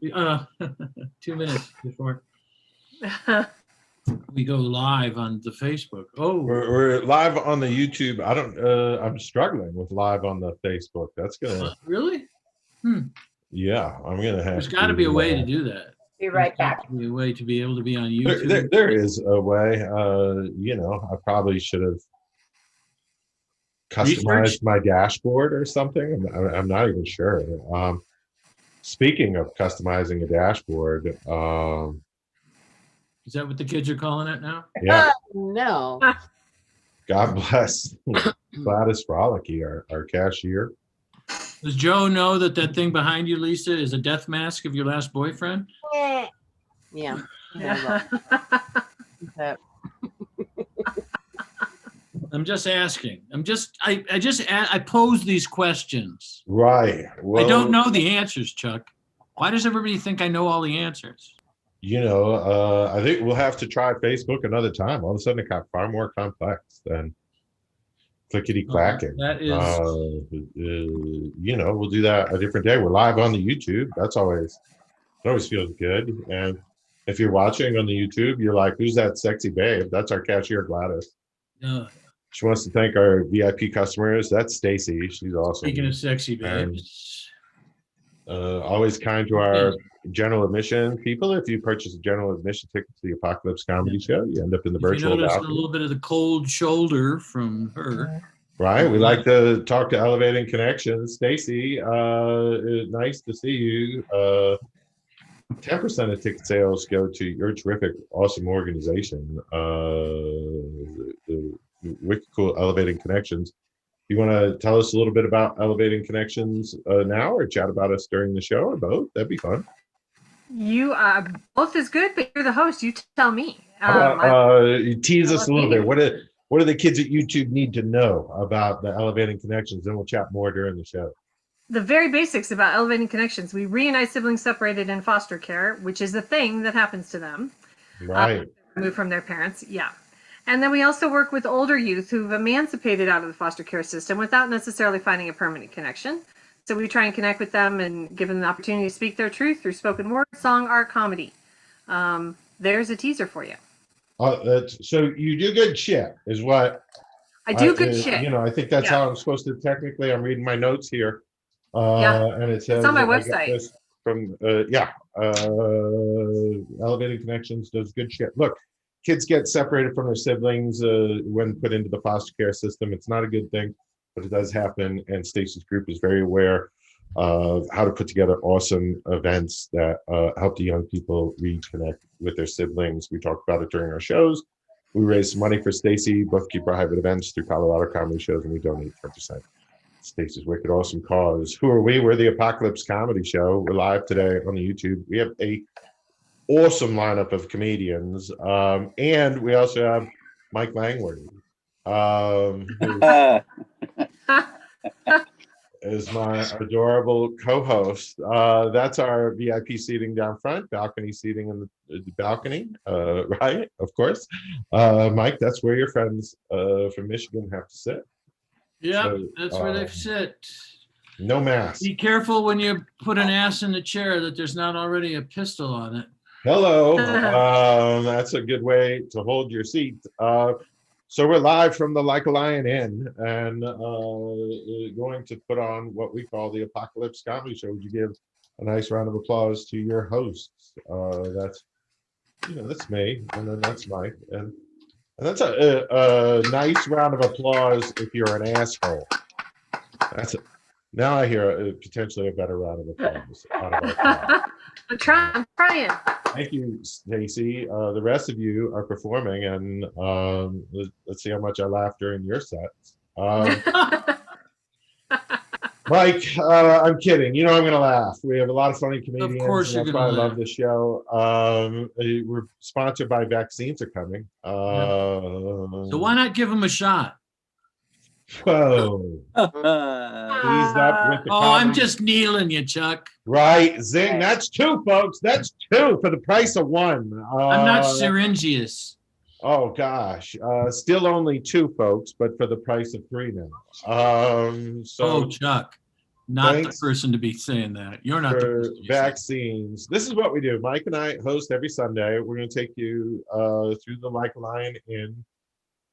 2 minutes before we go live on the Facebook. Oh, We're live on the YouTube. I don't. I'm struggling with live on the Facebook. That's gonna. really? Yeah, I'm gonna have. There's got to be a way to do that. Be right back. There's got to be a way to be able to be on YouTube. There is a way. You know, I probably should have customized my dashboard or something. I'm not even sure. Speaking of customizing a dashboard, Is that what the kids are calling it now? yeah. No. God bless Gladys Frolicky, our cashier. Does Joe know that thing behind you, Lisa, is a death mask of your last boyfriend? Yeah. I'm just asking. I pose these questions. Right. Well, I don't know the answers, Chuck. Why does everybody think I know all the answers? You know, I think we'll have to try Facebook another time. All of a sudden, it got far more complex than clickety clacking. That is, you know, we'll do that a different day. We're live on the YouTube. It always feels good. And if you're watching on the YouTube, you're like, "Who's that sexy babe?" That's our cashier, Gladys. She wants to thank our VIP customers. That's Stacy. She's awesome. Speaking of sexy babes. Always kind to our general admission people. If you purchase a general admission ticket to the ApocaLips Comedy Show, you end up in the virtual balcony. balcony. A little bit of the cold shoulder from her. Right. We like to talk to Elevating Connections. Stacy, nice to see you. 10% of ticket sales go to your terrific, awesome organization. The wicked cool Elevating Connections. You want to tell us a little bit about Elevating Connections now, or chat about us during the show, or both? That'd be fun. You both is good, but you're the host. You tell me. You tease us a little bit. What do the kids at YouTube need to know about the Elevating Connections? Then we'll chat more during the show. The very basics about Elevating Connections. We reunite siblings separated in foster care, which is a thing that happens to them. Right. Removed from their parents. Yeah. And then we also work with older youth who've emancipated out of the foster care system without necessarily finding a permanent connection. So we try and connect with them and give them the opportunity to speak their truth through spoken word, song, art, comedy. There's a teaser for you. So you do good shit, is what I do. Good shit. You know, I think that's how I'm supposed to. Technically, I'm reading my notes here, and it says it's on my website. From Elevating Connections does good shit. Look, kids get separated from their siblings when put into the foster care system. It's not a good thing, but it does happen. And Stacey's group is very aware of how to put together awesome events that help the young people reconnect with their siblings. We talk about it during our shows. We raise money for Stacey, both keep private events through Colorado comedy shows, and we donate 10%. Stacey's wicked awesome cause. Who are we? We're the ApocaLips Comedy Show. We're live today on the YouTube. We have a awesome lineup of comedians, and we also have Mike Langworthy, is my adorable co-host. That's our VIP seating down front, balcony seating in the balcony, right? Of course. Mike, that's where your friends from Michigan have to sit. Yeah, so, that's where they sit. No mask. Be careful when you put an ass in the chair that there's not already a pistol on it. Hello. That's a good way to hold your seat. So we're live from the Like a Lion Inn and going to put on what we call the ApocaLips Comedy Show. Would you give a nice round of applause to your hosts? That's me, and then that's Mike, and that's a nice round of applause if you're an asshole. That's it. Now I hear potentially a better round of applause. I'm trying. Thank you, Stacy. The rest of you are performing, and let's see how much I laugh during your sets. Mike, I'm kidding. You know I'm going to laugh. We have a lot of funny comedians. Of course you're going to laugh. I love the show. We're sponsored by Vaccines Are Coming. So why not give them a shot? Whoa. Ease up with the I'm just kneeling you, Chuck. Right. Zing. That's two, folks. That's two for the price of one. I'm not syringious. Oh, gosh. Still only two, folks, but for the price of three now. Chuck. not Thanks the person to be saying that. You're not the for person to be saying that. vaccines. This is what we do. Mike and I host every Sunday. We're going to take you through the Like a Lion Inn,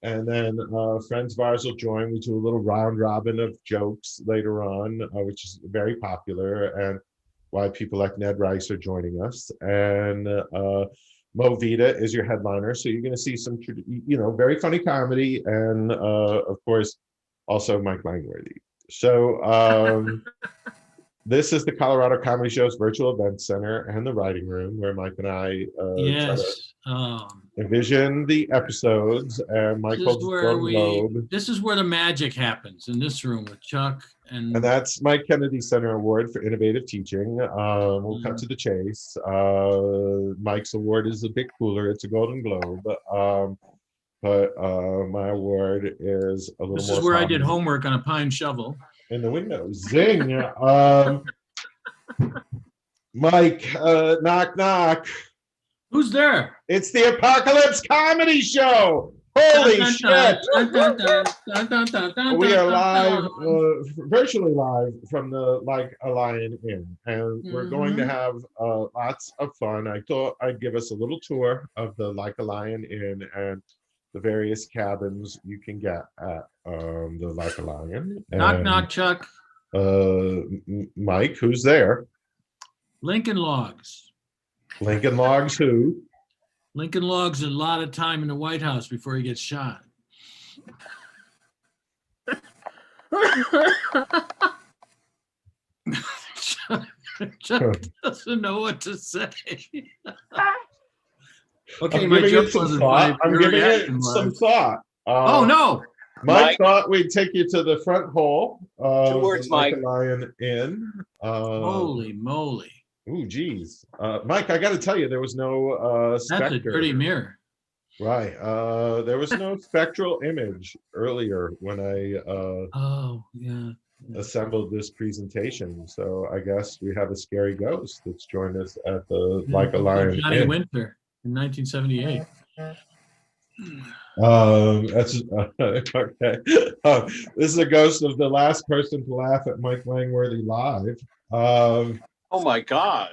and then friends of ours will join. We do a little round robin of jokes later on, which is very popular, and why people like Ned Rice are joining us. And Mo Vita is your headliner, so you're going to see some, very funny comedy, and of course, also Mike Langworthy. So this is the Colorado Comedy Show's virtual event center and the writing room where Mike and I try to Yes. envision the episodes. And Mike holds the Golden Globe. This is where the magic happens, in this room with Chuck and that's Mike Kennedy Center Award for Innovative Teaching. We'll cut to the chase. Mike's award is a bit cooler. It's a Golden Globe. But my award is a little more. This is where I did prominent. homework on a pine shovel. In the window. Zing. Mike, knock, knock. Who's there? It's the ApocaLips Comedy Show. Holy shit. We are live, virtually live from the Like a Lion Inn. And we're going to have lots of fun. I thought I'd give us a little tour of the Like a Lion Inn and the various cabins you can get at the Like a Lion. Knock, knock, Chuck. Mike, who's there? Lincoln Logs. Lincoln Logs who? Lincoln Logs a lot of time in the White House before he gets shot. Chuck doesn't know what to say. Okay, I'm my giving joke it some wasn't thought. funny. I'm Your giving it reaction some was. thought. Oh no! Mike thought we'd take you to the front hall. 2 words, Like Mike. a Lion Inn. Holy moly! Ooh, geez. Mike, I got to tell you, there was no That's a specter. dirty mirror. Right. There was no spectral image earlier when I Oh yeah. assembled this presentation. So I guess we have a scary ghost that's joined us at the Like a Lion Johnny Inn. Winter in 1978. That's okay. This is a ghost of the last person to laugh at Mike Langworthy live. Oh my God.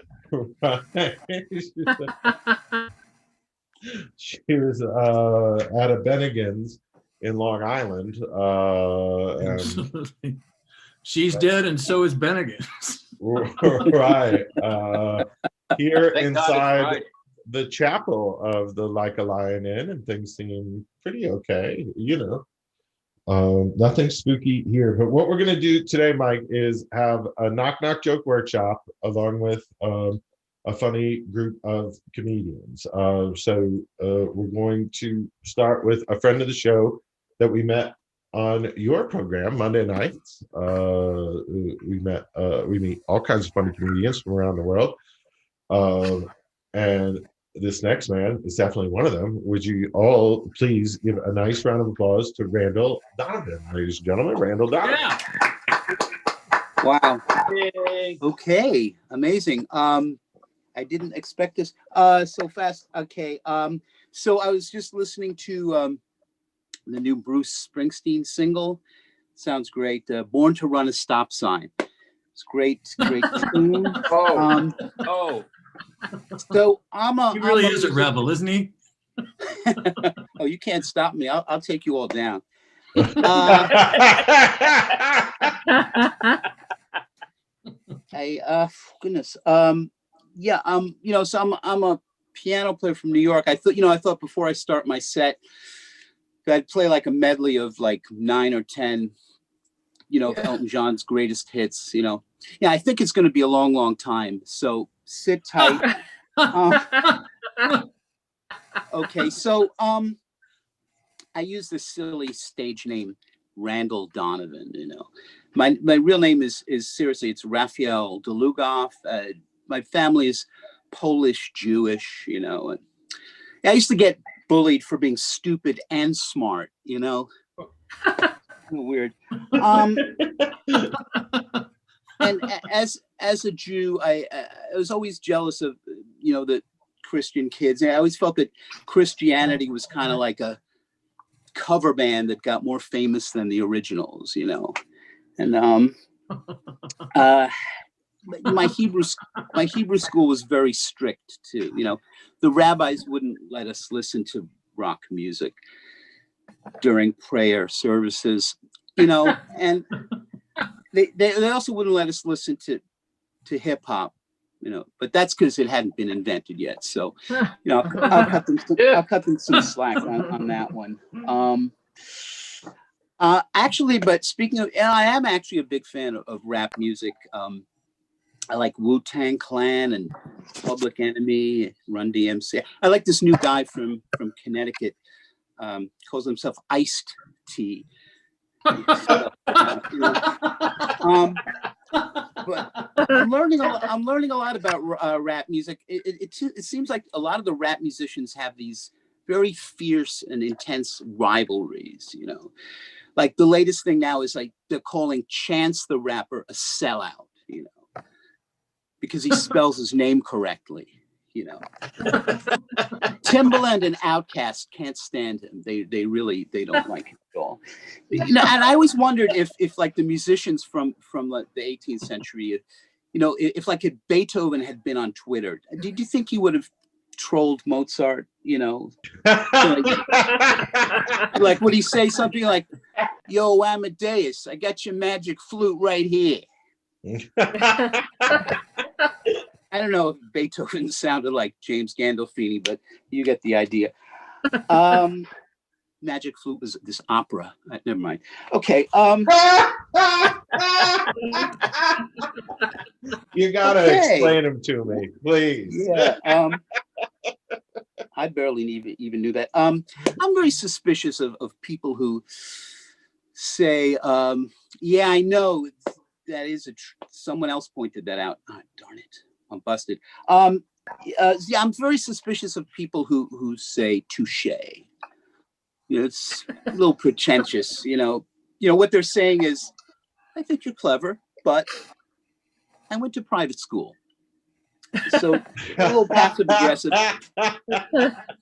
She was at a Bennigan's in Long Island. And She's dead, and so is Bennigan's. right. Here Thank God it's inside Friday. the chapel of the Like a Lion Inn, and things seem pretty okay, nothing spooky here. But what we're going to do today, Mike, is have a knock knock joke workshop along with a funny group of comedians. So we're going to start with a friend of the show that we met on your program Monday nights. We meet all kinds of funny comedians from around the world. And this next man is definitely one of them. Would you all please give a nice round of applause to Randall Donovan, ladies and gentlemen? Randall Donovan. Yeah. Wow. Yay. Okay. Amazing. I didn't expect this so fast. Okay. So I was just listening to the new Bruce Springsteen single. Sounds great. Born to Run a Stop Sign. It's great. Great tune. Oh, oh. So I'm a. He really I'm is a rebel, isn't he? Oh, you can't stop me. I'll take you all down. Goodness. Yeah. So I'm a piano player from New York. I thought before I start my set, I'd play like a medley of like 9 or 10, of Elton John's greatest hits. Yeah, I think it's going to be a long, long time. So sit tight. Okay, so I use this silly stage name, Randall Donovan. My real name is seriously, it's Raphael Dlugoff. My family is Polish Jewish. And I used to get bullied for being stupid and smart. Weird. And as a Jew, I was always jealous of the Christian kids. And I always felt that Christianity was kind of like a cover band that got more famous than the originals. And My Hebrew school was very strict too. You know, the rabbis wouldn't let us listen to rock music during prayer services. You know, and they also wouldn't let us listen to hip hop. You know, but that's because it hadn't been invented yet. So, you know, I'll cut them some slack on that one. Actually, but speaking of, and I am actually a big fan of rap music. I like Wu-Tang Clan and Public Enemy, Run DMC. I like this new guy from Connecticut, calls himself Iced Tea. So, you know, but I'm learning a lot about rap music. It seems like a lot of the rap musicians have these very fierce and intense rivalries. You know, like the latest thing now is like they're calling Chance the Rapper a sellout. You know, because he spells his name correctly. You know, Timbaland and Outkast can't stand him. They don't like him at all. You know, and I always wondered if like the musicians from like the 18th century, you know, if like if Beethoven had been on Twitter, did you think he would have trolled Mozart? You know, like would he say something like, "Yo, Amadeus, I got your magic flute right here." I don't know if Beethoven sounded like James Gandolfini, but you get the idea. Magic Flute was this opera. Never mind. Okay. You gotta explain them to me, please. Yeah. I barely even knew that. I'm very suspicious of people who say, "Yeah, I know that is someone else pointed that out." Oh, darn it. I'm busted. Yeah, I'm very suspicious of people who say touche. You know, it's a little pretentious. You know what they're saying is, I think you're clever, but I went to private school, so a little passive aggressive.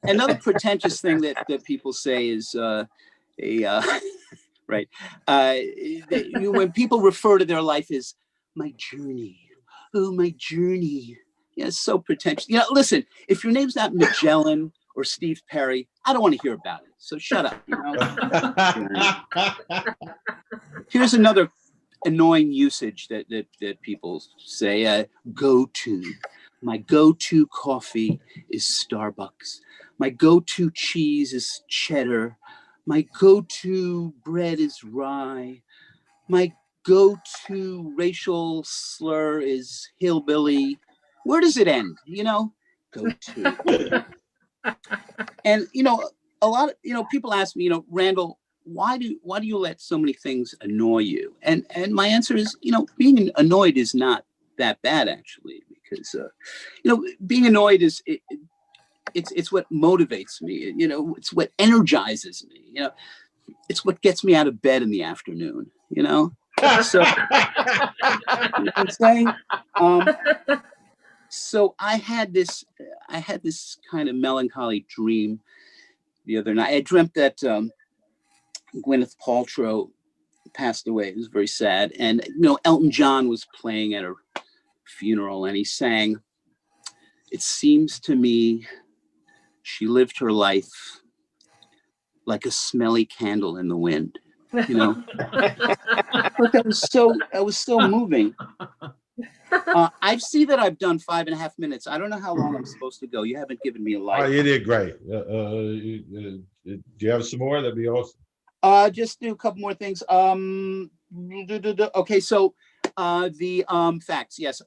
Another pretentious thing that people say is right. When people refer to their life as my journey. Oh, my journey. Yeah, it's so pretentious. You know, listen, if your name's not Magellan or Steve Perry, I don't want to hear about it. So shut up. You know? Here's another annoying usage that people say, go-to. My go-to coffee is Starbucks. My go-to cheese is cheddar. My go-to bread is rye. My go-to racial slur is hillbilly. Where does it end? You know, go-to. And you know, a lot of people ask me, Randall, why do you let so many things annoy you? And my answer is, being annoyed is not that bad actually, because being annoyed is it's what motivates me. It's what energizes me. It's what gets me out of bed in the afternoon. So, you know what I'm saying? So I had this kind of melancholy dream the other night. I dreamt that Gwyneth Paltrow passed away. It was very sad. And, Elton John was playing at her funeral and he sang, "It seems to me she lived her life like a smelly candle in the wind." But that was so moving. I see that I've done 5.5 minutes. I don't know how long I'm supposed to go. You haven't given me a light. Oh, you did great. Do you have some more? That'd be awesome. Just do a couple more things. Okay, so the facts. Yes.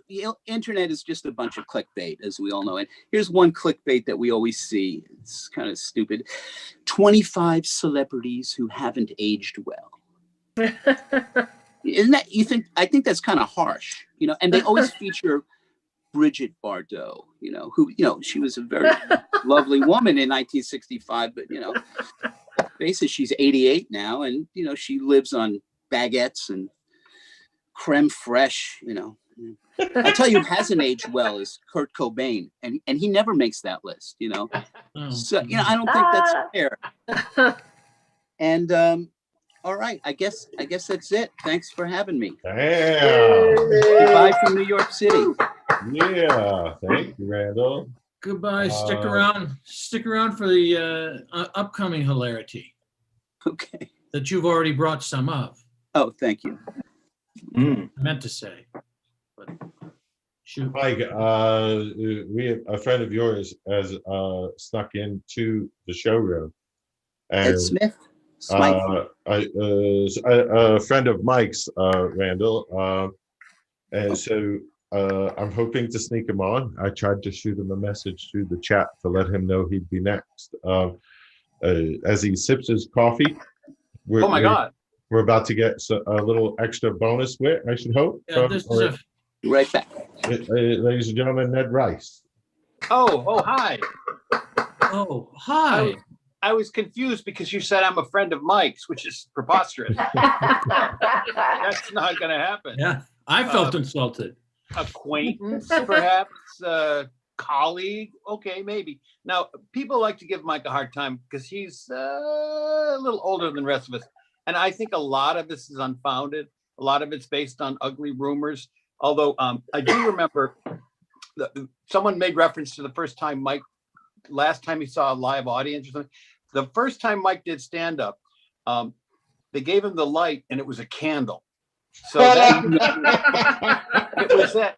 The internet is just a bunch of clickbait, as we all know. And here's one clickbait that we always see. It's kind of stupid. 25 celebrities who haven't aged well. Isn't that, I think that's kind of harsh, and they always feature Bridget Bardot, who, she was a very lovely woman in 1965, but, basically she's 88 now and, she lives on baguettes and creme fraiche, I tell you, who hasn't aged well is Kurt Cobain, and he never makes that list, So, I don't think that's fair. And All right. I guess that's it. Thanks for having me. Damn. Goodbye from New York City. Yeah. Thank you, Randall. Goodbye. Stick Uh, around. Stick around for the upcoming hilarity Okay. that you've already brought some of. Oh, thank you. I meant to say, but shoot. Mike, a friend of yours has snuck into the showroom, Ed and Smith. Smythe. a friend of Mike's, Randall, and so I'm hoping to sneak him on. I tried to shoot him a message through the chat to let him know he'd be next. As he sips his coffee, Oh my God. we're about to get a little extra bonus wit, I should hope. Yeah, this is a, Be right back. Ladies and gentlemen, Ned Rice. Oh, hi. oh, hi. I was confused because you said I'm a friend of Mike's, which is preposterous. That's not going to happen. Yeah, I felt insulted. Acquaintance, perhaps, colleague. Okay, maybe. Now, people like to give Mike a hard time because he's a little older than the rest of us. And I think a lot of this is unfounded. A lot of it's based on ugly rumors. Although I do remember someone made reference to the first time Mike, last time he saw a live audience or something. The first time Mike did stand up, they gave him the light and it was a candle. So that, it was at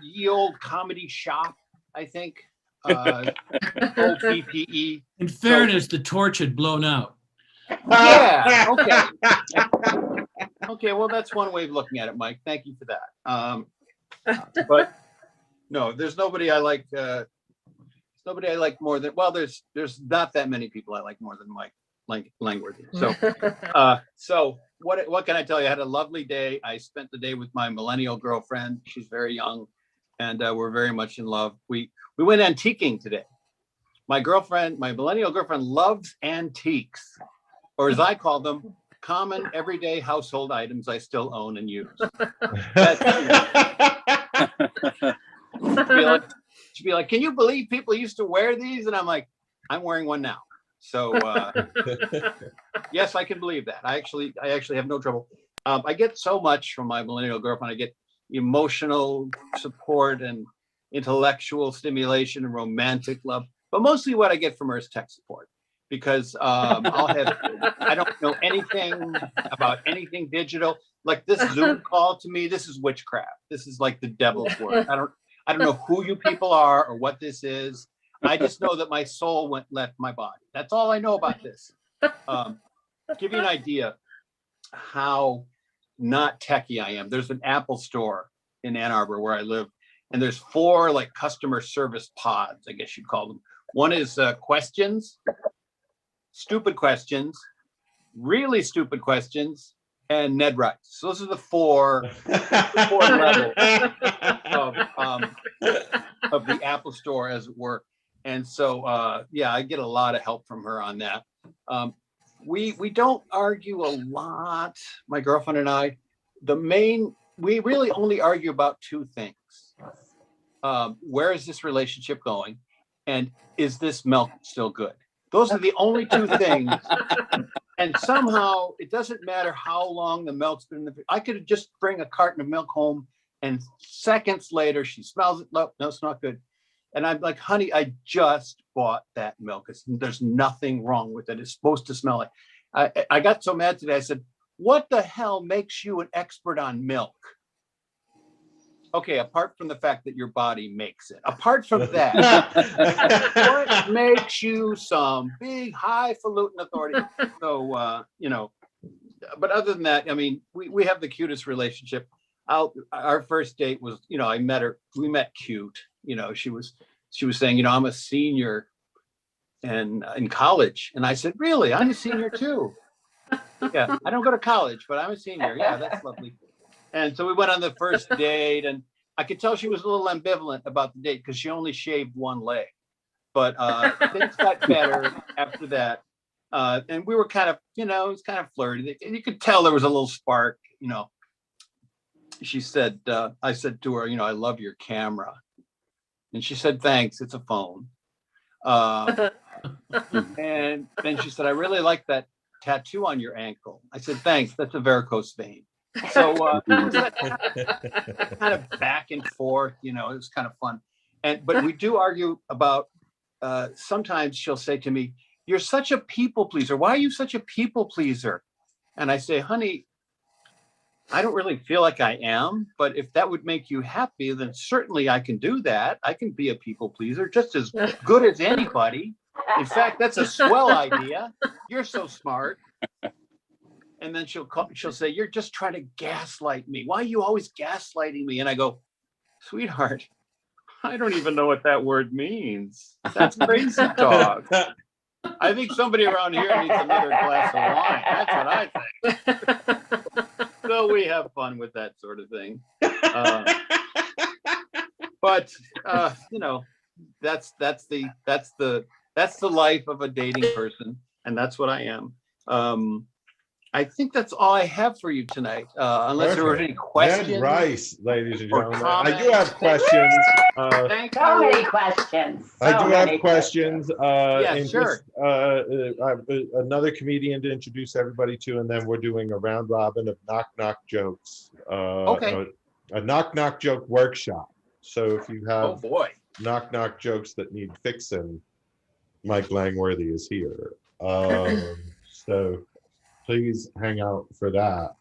Ye Old Comedy Shop, I think. Old PPE. In fairness, the torch had blown out. Yeah, okay. Okay, well, that's one way of looking at it, Mike. Thank you for that. But no, there's nobody I like. Nobody I like more than, well, there's not that many people I like more than Mike Langworthy. So so what can I tell you? I had a lovely day. I spent the day with my millennial girlfriend. She's very young, and we're very much in love. We went antiquing today. My millennial girlfriend loves antiques, or as I call them, common everyday household items I still own and use. She'd be like, can you believe people used to wear these? And I'm like, I'm wearing one now. So yes, I can believe that. I actually have no trouble. I get so much from my millennial girlfriend. I get emotional support and intellectual stimulation and romantic love. But mostly what I get from her is tech support, because I don't know anything about anything digital. Like this Zoom call to me, this is witchcraft. This is like the devil's work. I don't know who you people are or what this is. I just know that my soul left my body. That's all I know about this. Give you an idea how not techie I am. There's an Apple store in Ann Arbor where I live, and there's 4 like customer service pods, I guess you'd call them. One is questions, stupid questions, really stupid questions, and Ned Rice. So those are the 4 levels of the Apple store, as it were. And so, yeah, I get a lot of help from her on that. We don't argue a lot, my girlfriend and I. We really only argue about 2 things. Where is this relationship going? And is this milk still good? Those are the only 2 things. And somehow it doesn't matter how long the milk's been in the, I could just bring a carton of milk home and seconds later she smells it. No, it's not good. And I'm like, honey, I just bought that milk. There's nothing wrong with it. It's supposed to smell like. I got so mad today. I said, what the hell makes you an expert on milk? Okay, apart from the fact that your body makes it. Apart from that, what makes you some big highfalutin authority? So, but other than that, I mean, we have the cutest relationship. Our first date was, I met her, we met cute. She was saying, I'm a senior and in college. And I said, really? I'm a senior too. Yeah, I don't go to college, but I'm a senior. Yeah, that's lovely. And so we went on the first date, and I could tell she was a little ambivalent about the date because she only shaved one leg. But things got better after that. And we were kind of, it was kind of flirty. And you could tell there was a little spark, She said, I said to her, I love your camera. And she said, thanks, it's a phone. And then she said, I really like that tattoo on your ankle. I said, thanks, that's a varicose vein. So kind of back and forth, it was kind of fun. But we do argue about, sometimes she'll say to me, you're such a people pleaser. Why are you such a people pleaser? And I say, honey, I don't really feel like I am, but if that would make you happy, then certainly I can do that. I can be a people pleaser just as good as anybody. In fact, that's a swell idea. You're so smart. And then she'll say, you're just trying to gaslight me. Why are you always gaslighting me? And I go, sweetheart, I don't even know what that word means. That's crazy talk. I think somebody around here needs another glass of wine. That's what I think. So we have fun with that sort of thing. But that's the life of a dating person, and that's what I am. I think that's all I have for you tonight. Unless there were any questions. Ned Rice, ladies and or gentlemen. I do comments. have questions. Thank So you. many questions. I So do many have questions. And sure. Another comedian to introduce everybody to, and then we're doing a round robin of knock joke a knock joke workshop. So if you Oh have boy. knock jokes that need fixing, Mike Langworthy is here. So please hang out for that.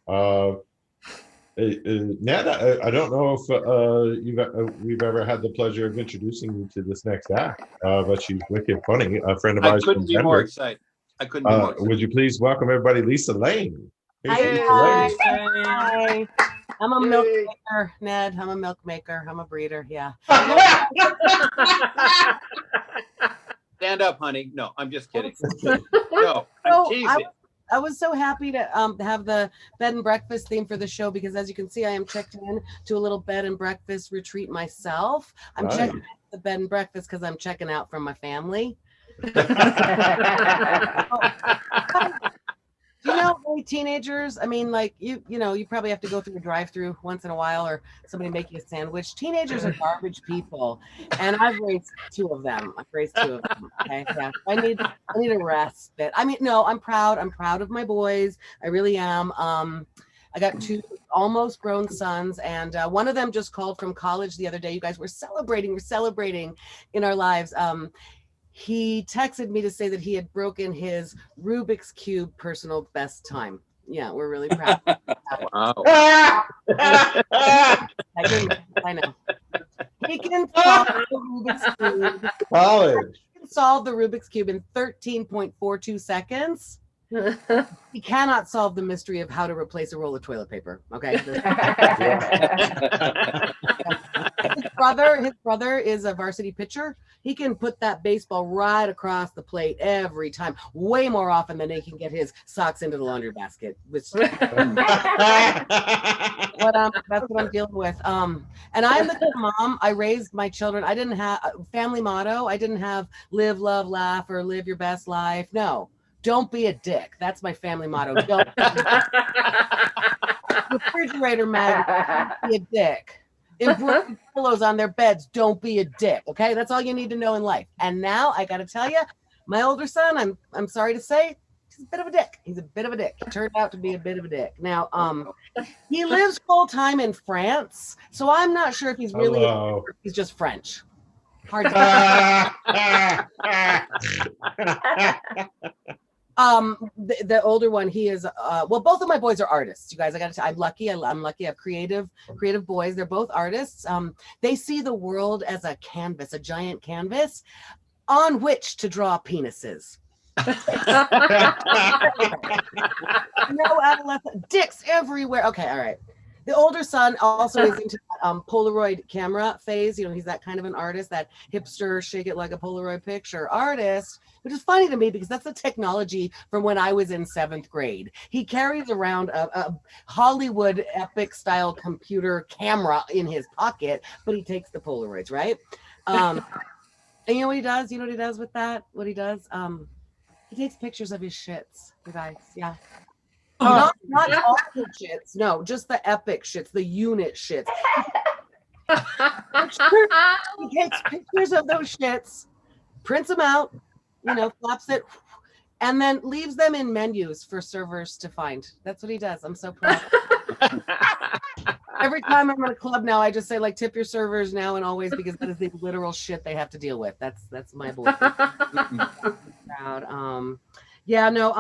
Ned, I don't know if we've ever had the pleasure of introducing you to this next act, but she's wicked funny. A friend of I ours from couldn't be more Denver. excited. I couldn't be more excited. Would you please welcome everybody, Lisa Lane. Here's Hi, Lisa guys. Lane. Hi. I'm a Yay. milk maker, Ned. I'm a milk maker. I'm a breeder. Yeah. Stand up, honey. No, I'm just kidding. No, I'm So teasing. I was so happy to have the bed and breakfast theme for the show because, as you can see, I am checked in to a little bed and breakfast retreat myself. I'm Nice. checking out the bed and breakfast because I'm checking out from my family. Really teenagers, I mean, like you probably have to go through a drive-through once in a while or somebody make you a sandwich. Teenagers are garbage people, and I've raised two of them. Okay, yeah, I need a respite. I mean, no, I'm proud of my boys. I really am. I got two almost grown sons, and one of them just called from college the other day. You guys, we're celebrating in our lives. He texted me to say that he had broken his Rubik's Cube personal best time. Yeah, we're really proud. Wow. I know. He can solve the Rubik's Cube. College. He can solve the Rubik's Cube in 13.42 seconds. He cannot solve the mystery of how to replace a roll of toilet paper. Okay. His brother is a varsity pitcher. He can put that baseball right across the plate every time, way more often than he can get his socks into the laundry basket. Which, but that's what I'm dealing with. And I'm the mom. I raised my children. I didn't have a family motto. I didn't have live, love, laugh, or live your best life. No. Don't be a dick. That's my family motto. Don't refrigerator magnet, don't be a dick. Embroidered pillows on their beds, don't be a dick. Okay, that's all you need to know in life. And now I got to tell you, my older son, I'm sorry to say, he's a bit of a dick. He turned out to be a bit of a dick. Now, he lives full time in France, so I'm not sure if he's really. Hello. He's just French. Hard to the older one, he is well, both of my boys are artists, you guys. I'm lucky. I'm lucky. I have creative boys. They're both artists. They see the world as a canvas, a giant canvas on which to draw penises. No adolescent dicks everywhere. Okay, all right. The older son also is into Polaroid camera phase. He's that kind of an artist, that hipster, shake it like a Polaroid picture artist, which is funny to me because that's the technology from when I was in 7th grade. He carries around a Hollywood epic style computer camera in his pocket, but he takes the Polaroids, right? And you know what he does? You know what he does with that? What he does? He takes pictures of his shits, you guys. Yeah. Not all the shits, no, just the epic shits, the unit shits. He takes pictures of those shits, prints them out, flaps it, and then leaves them in menus for servers to find. That's what he does. I'm so proud. Every time I'm at a club now, I just say like tip your servers now and always, because that is the literal shit they have to deal with. That's my boy. Proud. Yeah, no,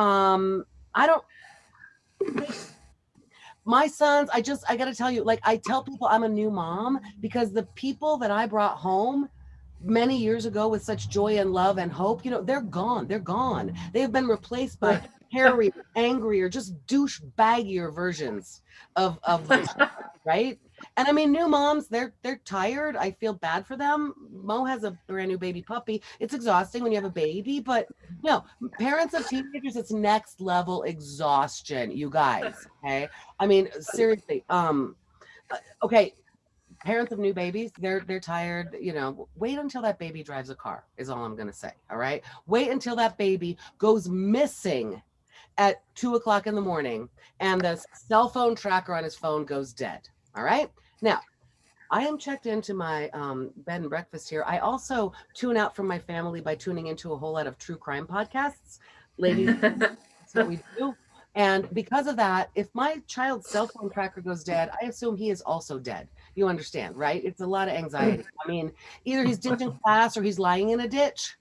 I don't. My sons, I gotta tell you, like I tell people I'm a new mom because the people that I brought home many years ago with such joy and love and hope, you know, they're gone. They're gone. They have been replaced by hairier, angrier, just douchebaggier versions of right? And I mean, new moms, they're tired. I feel bad for them. Mo has a brand new baby puppy. It's exhausting when you have a baby, but no, parents of teenagers, it's next level exhaustion, you guys. Okay. I mean, seriously. Okay. Parents of new babies, they're tired. You know, wait until that baby drives a car, is all I'm gonna say. All right. Wait until that baby goes missing at 2:00 in the morning and the cell phone tracker on his phone goes dead. All right. Now, I am checked into my bed and breakfast here. I also tune out from my family by tuning into a whole lot of true crime podcasts. Ladies, that's what we do. And because of that, if my child's cell phone tracker goes dead, I assume he is also dead. You understand, right? It's a lot of anxiety. I mean, either he's ditching class or he's lying in a ditch.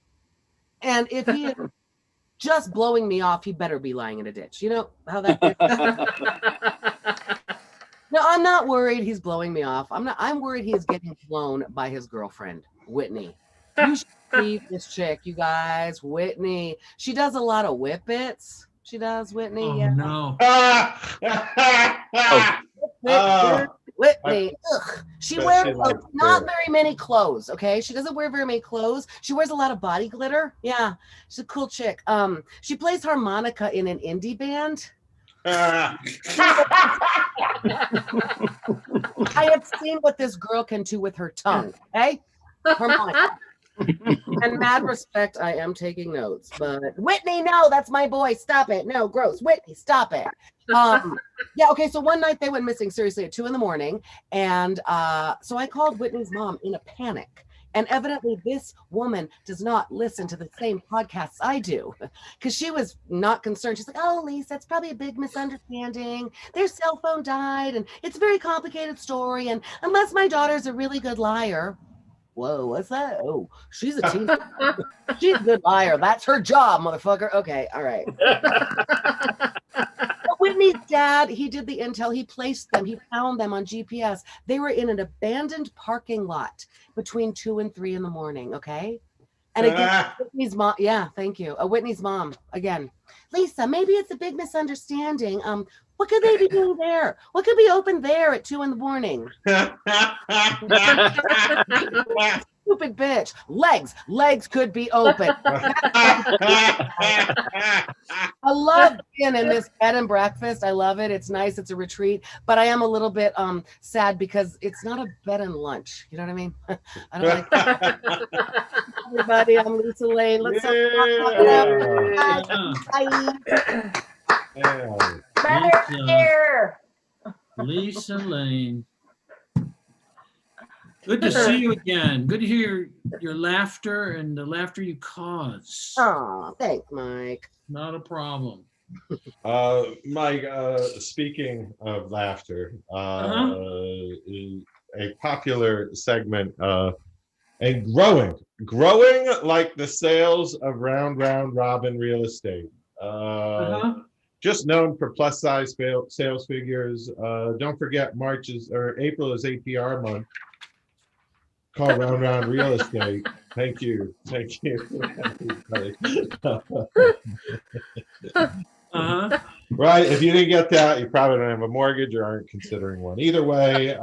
And if he is just blowing me off, he better be lying in a ditch. You know how that No, I'm not worried he's blowing me off. I'm worried he's getting blown by his girlfriend, Whitney. You should see this chick, you guys. Whitney. She does a lot of whippets. She does, Whitney. Oh, Yeah. no. Whitney. Ugh. She Bet wears she likes not it. very many clothes. Okay. She doesn't wear very many clothes. She wears a lot of body glitter. Yeah. She's a cool chick. She plays harmonica in an indie band. I have seen what this girl can do with her tongue. Okay. Harmonica. And mad respect, I am taking notes. But Whitney, no, that's my boy. Stop it. No, gross. Whitney, stop it. Yeah, okay. So one night they went missing, seriously, at 2 a.m. And so I called Whitney's mom in a panic. And evidently this woman does not listen to the same podcasts I do, because she was not concerned. She's like, oh, Lisa, it's probably a big misunderstanding. Their cell phone died and it's a very complicated story. And unless my daughter's a really good liar. Whoa, what's that? Oh, she's a teen. She's a good liar. That's her job, motherfucker. Okay, all right. But Whitney's dad, he did the intel. He placed them. He found them on GPS. They were in an abandoned parking lot between 2 and 3 in the morning. Okay. And again, Whitney's mom. Yeah, thank you. Whitney's mom again. Lisa, maybe it's a big misunderstanding. What could they be doing there? What could be open there at 2 in the morning? Stupid bitch. Legs could be open. I love being in this bed and breakfast. I love it. It's nice. It's a retreat. But I am a little bit sad because it's not a bed and lunch. You know what I mean? I don't like everybody. I'm Lisa Lane. Let's Lisa Lane. Good to see you again. Good to hear your laughter and the laughter you cause. Oh, thanks, Mike. Not a problem. Mike, speaking of laughter, a popular segment and growing like the sales of Round Robin Real Estate. Just known for plus size sales figures. Don't forget April is APR month. Call Round Real Estate. Thank you. Right. If you didn't get that, you probably don't have a mortgage or aren't considering one. Either way,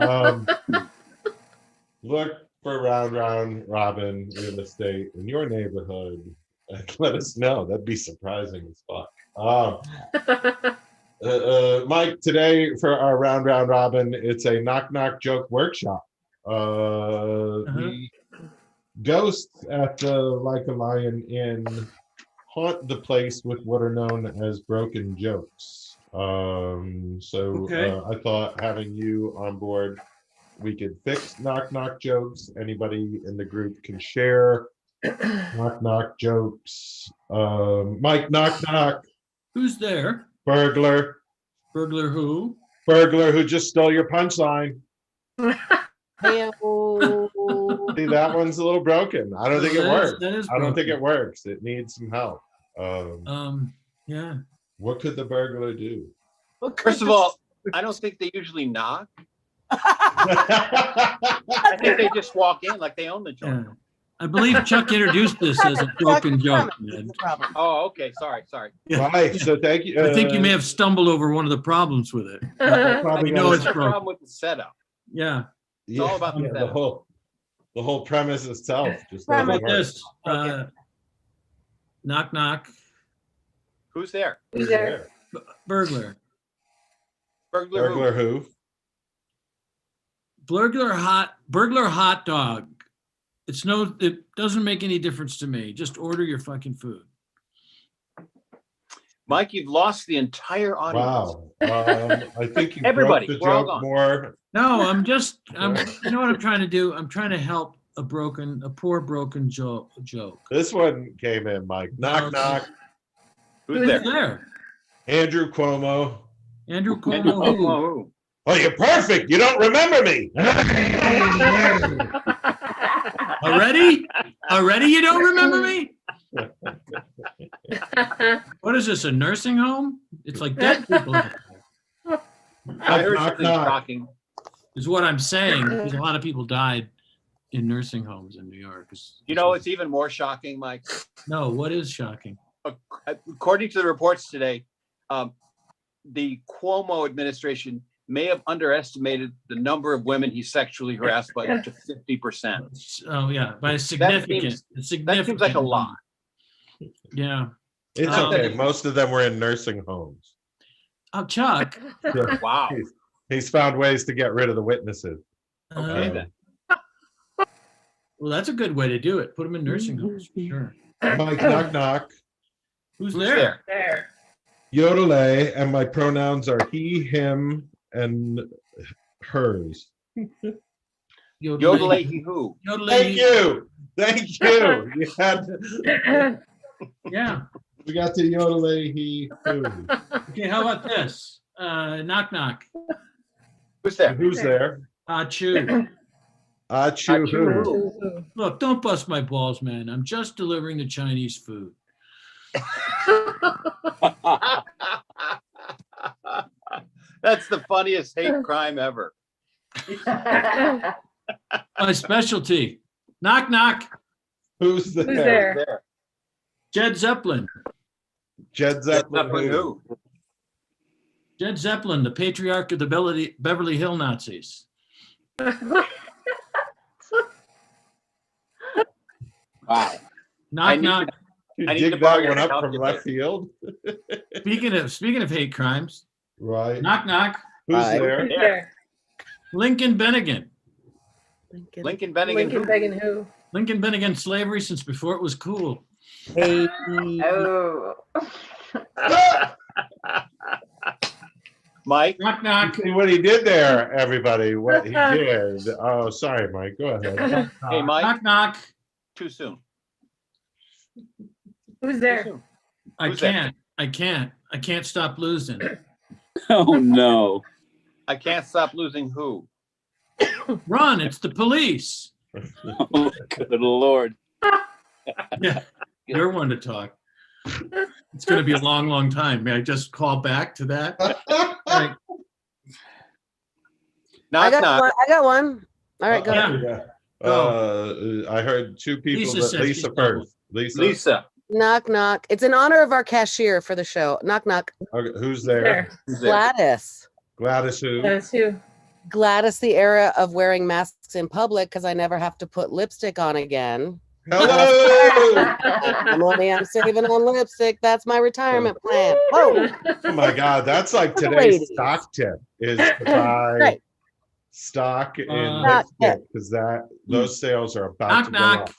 look for Round Robin Real Estate in your neighborhood and let us know. That'd be surprising as fuck. Mike, today for our Round Robin, it's a knock joke workshop. The ghosts at the Like a Lion Inn haunt the place with what are known as broken jokes. I thought having you on board, we could fix knock jokes. Anybody in the group can share Knock knock jokes. Mike, knock knock. Who's there? Burglar. Burglar who? Burglar who just stole your punchline. Hey-o. See, that one's a little broken. I don't think it That is- works. that is I don't think broken. it works. It needs some help. Yeah. What could the burglar do? First of all, I don't think they usually knock. I I think they just walk in like they own the Yeah. joint. I believe Chuck introduced this as a broken joke. That's Ned. the problem. Oh, okay. Sorry. Yeah. Right. So thank you. I think you may have stumbled over one of the problems with it. probably You know gotta- it's That's the broken. problem with the setup. Yeah. It's all about the the setup. whole premise itself just How doesn't about work. this? Knock knock. Who's there? Who's there? Burglar. Burglar. who? Burglar who? Burglar hot dog. It doesn't make any difference to me. Just order your fucking food. Mike, you've lost the entire audience. Wow. I think you Everybody, broke the we're all joke gone. more. No, you know what I'm trying to do? I'm trying to help a poor broken joke. This one came in, Mike. Knock knock. Who's Who's there? there? Andrew Cuomo. Andrew Andrew Cuomo. who? Cuomo, who? Oh, you're perfect. You don't remember me. Already? Already you don't remember me? What is this, a nursing home? It's like dead people I heard Knock, something knock. shocking. is what I'm saying, because a lot of people died in nursing homes in New York. You know, it's even more shocking, Mike. No, what is shocking? According to the reports today, the Cuomo administration may have underestimated the number of women he sexually harassed by up to 50%. Oh, yeah, by a significant. That seems like a lot. Yeah. It's okay. Most of them were in nursing homes. Oh, Chuck. Wow. He's found ways to get rid of the witnesses. Okay, uh, then. Well, that's a good way to do it. Put them in nursing homes, for sure. Mike, knock knock. Who's Who's there? there? Yodelay, and my pronouns are he, him, and hers. Yodelay he who? Thank you. Thank you. You had Yeah. we got to Yodelay he who. Okay, how about this? Knock knock. Who's there? Who's there? Achu. Achu who. Look, don't bust my balls, man. I'm just delivering the Chinese food. That's the funniest hate crime ever. My specialty. Knock knock. Who's there? Who's there? There. Jed Zeppelin. Jed Zeppelin Zeppelin who? who? Jed Zeppelin, the patriarch of the Beverly Hill Nazis. Wow. Knock need knock. You I need dig to borrow that your one up from calculator. left field? Speaking of hate crimes. Right. Knock knock. Who's Hi. there? There. Lincoln Bennigan. Lincoln Bennigan Lincoln who? begging who? Lincoln been against slavery since before it was cool. Hey. Oh. Mike? Knock knock. See what he did there, everybody. What he did. Oh, sorry, Mike. Go ahead. Hey, Mike? Knock knock. Too soon. Who's Too there? soon. I Who's that? can't. I can't stop losing. Oh no. I can't stop losing who? Run, it's the police. Oh, good Lord. Yeah, you're one to talk. It's going to be a long, long time. May I just call back to that? Right. Knock, knock. I got one. All right, go. Yeah. I heard two people. Lisa That said Lisa she's got first. Lisa. Lisa. Knock knock. It's in honor of our cashier for the show. Knock knock. Okay, who's there? Who's there? Gladys. Gladys who? That's who. Gladys, the era of wearing masks in public because I never have to put lipstick on again. Hello. I'm saving on lipstick. That's my retirement plan. Whoa. Oh my God, that's like today's Ladies. stock tip is to buy Right. stock in Stock lipstick because those sales are about Knock to go knock. up.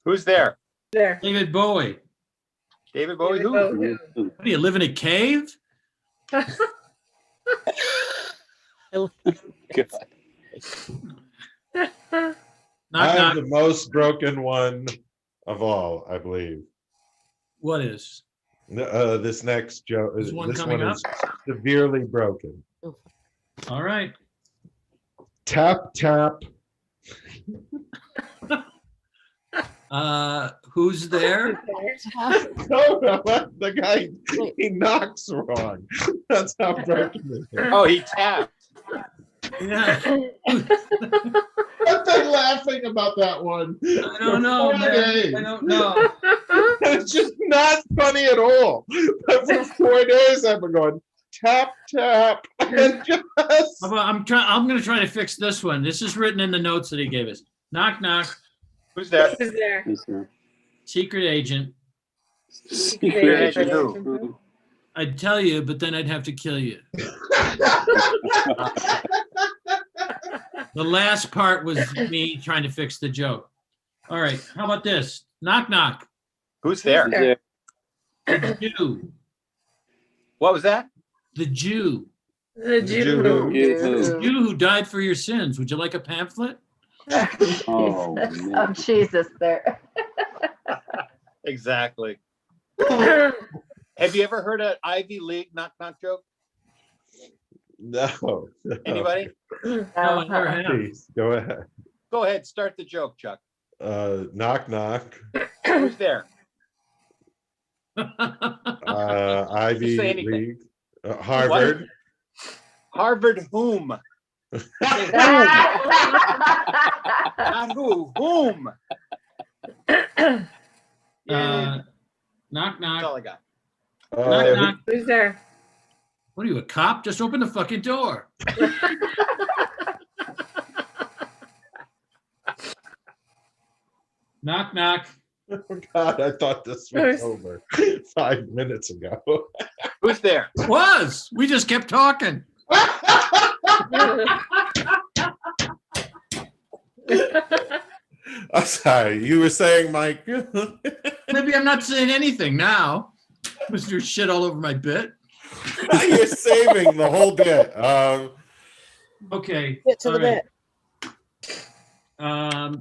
Who's there? There. David Bowie. David Bowie who? What do you live in a cave? Knock I have knock. the most broken one. of all, I believe. What is? This next joke. There's one This coming one is severely broken. All right. Tap tap. Who's there? No, the guy, he knocks wrong. That's how broken it is. Oh, he tapped. Yeah. I've been laughing about that one. I don't know, for 4 man. days. I don't know. It's just not funny at all. But for 4 days, I've been going tap tap, and just I'm gonna try to fix this one. This is written in the notes that he gave us. Knock knock. Who's there? Who's there? Secret agent. Secret agent who? I'd tell you, but then I'd have to kill you. The last part was me trying to fix the joke. All right, how about this? Knock knock. Who's there? The Jew. What was that? The Jew. The Jew. The Jew who died for your sins. Would you like a pamphlet? Oh, Oh, Jesus, there. Exactly. Have you ever heard an Ivy League knock knock joke? no. Anybody? No, I never have. Please go ahead. Go ahead, start the joke, Chuck. Knock knock. Who's there? Ivy say anything. League. Harvard. Harvard whom? Not who. Whom? Knock That's knock. all I got. Knock knock. Who's there? What are you, a cop? Just open the fucking door. Knock knock. Oh God, I thought this was over 5 minutes ago. Who's there? It was. We just kept talking. I'm sorry. You were saying, Mike. Maybe I'm not saying anything now. Mr. Shit all over my bit. You're saving the whole bit. Okay. Get to the all right. bit.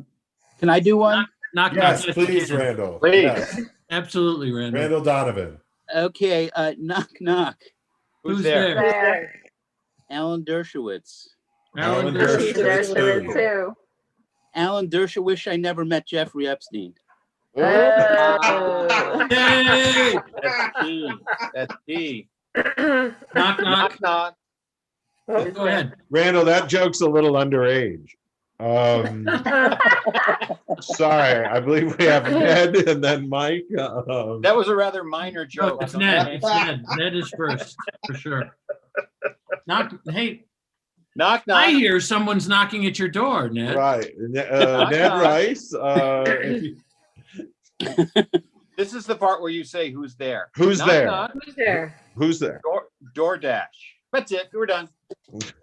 Can I do one? Knock Yes, knock. please, Randall. Please. Yes. Absolutely, Randall. Randall Donovan. Okay, knock knock. Who's Who's there? there? There. Alan Dershowitz. Alan Alan Dershowitz. There's Dershowitz. there too. Alan Dershowitz. I never met Jeffrey Epstein. Oh. Yay! That's T. That's T. Knock knock. Knock knock. Go ahead. Randall, that joke's a little underage. Sorry, I believe we have Ned and then Mike. That was a rather minor No, joke. it's Ned. It's Ned. Ned is first, for sure. Hey, Knock knock. I hear someone's knocking at your door, Ned. Right, Ned Rice. If you- This is the part where you say who's there. Who's Knock, there? knock. Who's there? Who's there? DoorDash. That's it. We're done.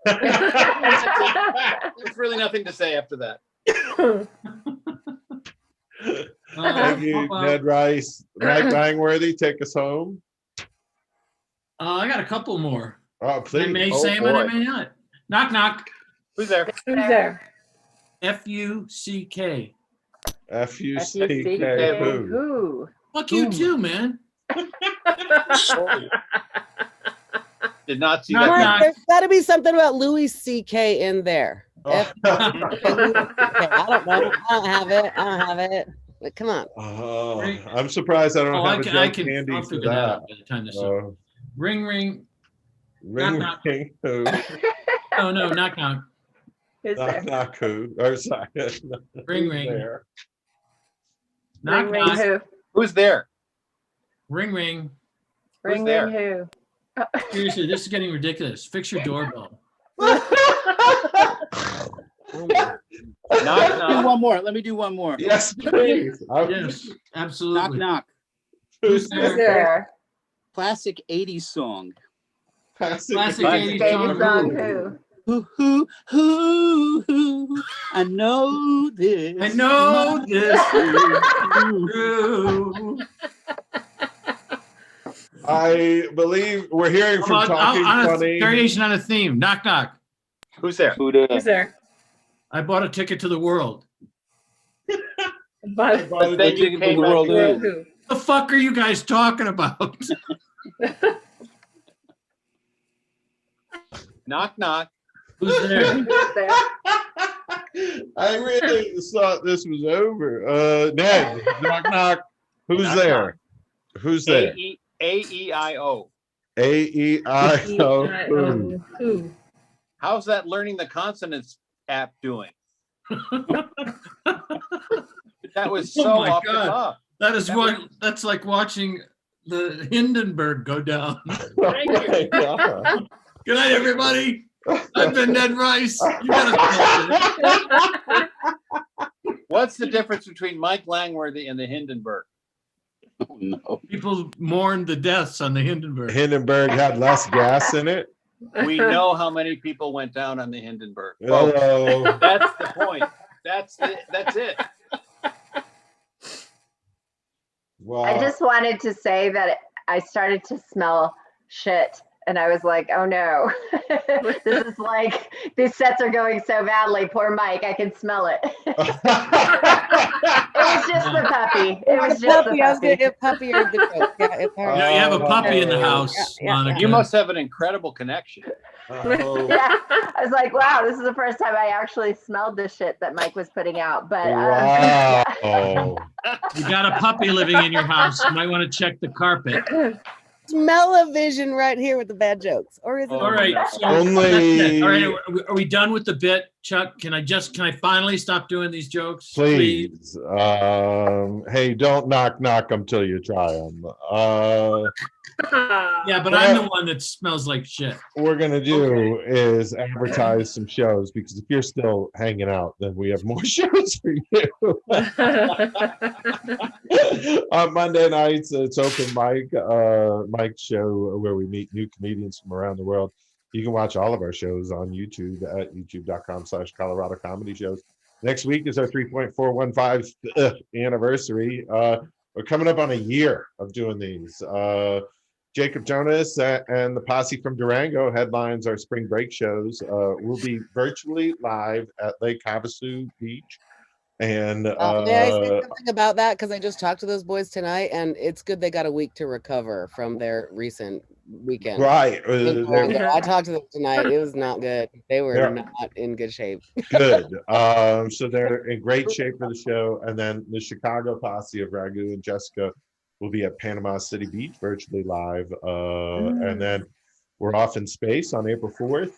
There's really nothing to say after that. Thank you, how about- Ned Rice. Mike Langworthy, take us home. I got a couple more. Oh, please. I may Oh, say them and I boy. may not. Knock knock. Who's there? Who's there? F-U-C-K. F-U-C-K. Who? Who? Fuck you too, man. Did not see Knock, that. knock. There's got to be something about Louis C.K. in there. Oh. I don't know. I don't have it. I don't have it. But come on. Oh, I'm surprised I don't Oh, have a I joke can. handy I'll for figure that that. out by the time this is. Oh, Ring ring. ring, Knock, ring, who? Oh no, knock knock. Who's there? Knock, knock, who? Or sorry. Ring Who's ring. there? Knock Ring, knock. who? Who's there? Ring ring. Ring, there? ring, who? Seriously, this is getting ridiculous. Fix your doorbell. Knock Do knock. one more. Let me do one more. Yes, please. Yes, Knock absolutely. knock. Who's Who's Who's there? there? Classic 80s song. Classic Classic 80s Baby song. song, who? Hoo. I know this. I know this is true. I believe we're hearing from How about Talking on a Funny. variation on a theme? Knock knock. Who's there? Who's there? I bought a ticket to the world. But But then you came the back world again. is. The fuck are you guys talking about? Knock, knock. Who's there? I really thought this was over. Ned, knock knock. Who's Knock, there? Who's there? A-E-I-O. A-E-I-O. who? How's that learning the consonants app doing? That was so Oh my off the God. cuff. That is what. That's like watching the Hindenburg go down. Oh God. Good night, everybody. I've been Ned Rice. You gotta What's the difference between Mike Langworthy and the Hindenburg? Oh, no. People mourn the deaths on the Hindenburg. Hindenburg had less gas in it. We know how many people went down on the Hindenburg. Folks, Hello. that's the point. That's it. Wow. I just wanted to say that I started to smell shit. And I was like, oh no, this is like, these sets are going so badly. Poor Mike, I can smell it. It was just the puppy. It was just the I was gonna puppy. get puppy or the joke. Yeah, it's You hard. know, you have a puppy in the house, Yeah. Monica. You must have an incredible connection. Oh. Yeah, I was like, wow, this is the first time I actually smelled the shit that Mike was putting out. But Wow. You got a puppy living in your house. You might want to check the carpet. Smell-o-vision right here with the bad jokes. Or is it? All right. So Only- that's it. All right. Are we done with the bit, Chuck? Can I finally stop doing these jokes? Please. Hey, don't knock knock them till you try them. Yeah, but I'm the one that smells like shit. What we're gonna do is advertise some shows, because if you're still hanging out, then we have more shows for you. On Monday nights, it's open mic, Mike's show, where we meet new comedians from around the world. You can watch all of our shows on YouTube at youtube.com/Colorado Comedy Shows. Next week is our 3.415 anniversary. We're coming up on a year of doing these. Jacob Jonas and the posse from Durango headlines our spring break shows. We'll be virtually live at Lake Havasu Beach. And May I say something about that? Because I just talked to those boys tonight, and it's good they got a week to recover from their recent weekend. right, In they're Durango. I talked to them tonight. It was not good. They were Yeah. not in good shape. good. So they're in great shape for the show. And then the Chicago posse of Ragu and Jessica will be at Panama City Beach virtually live. And then we're off in space on April 4th.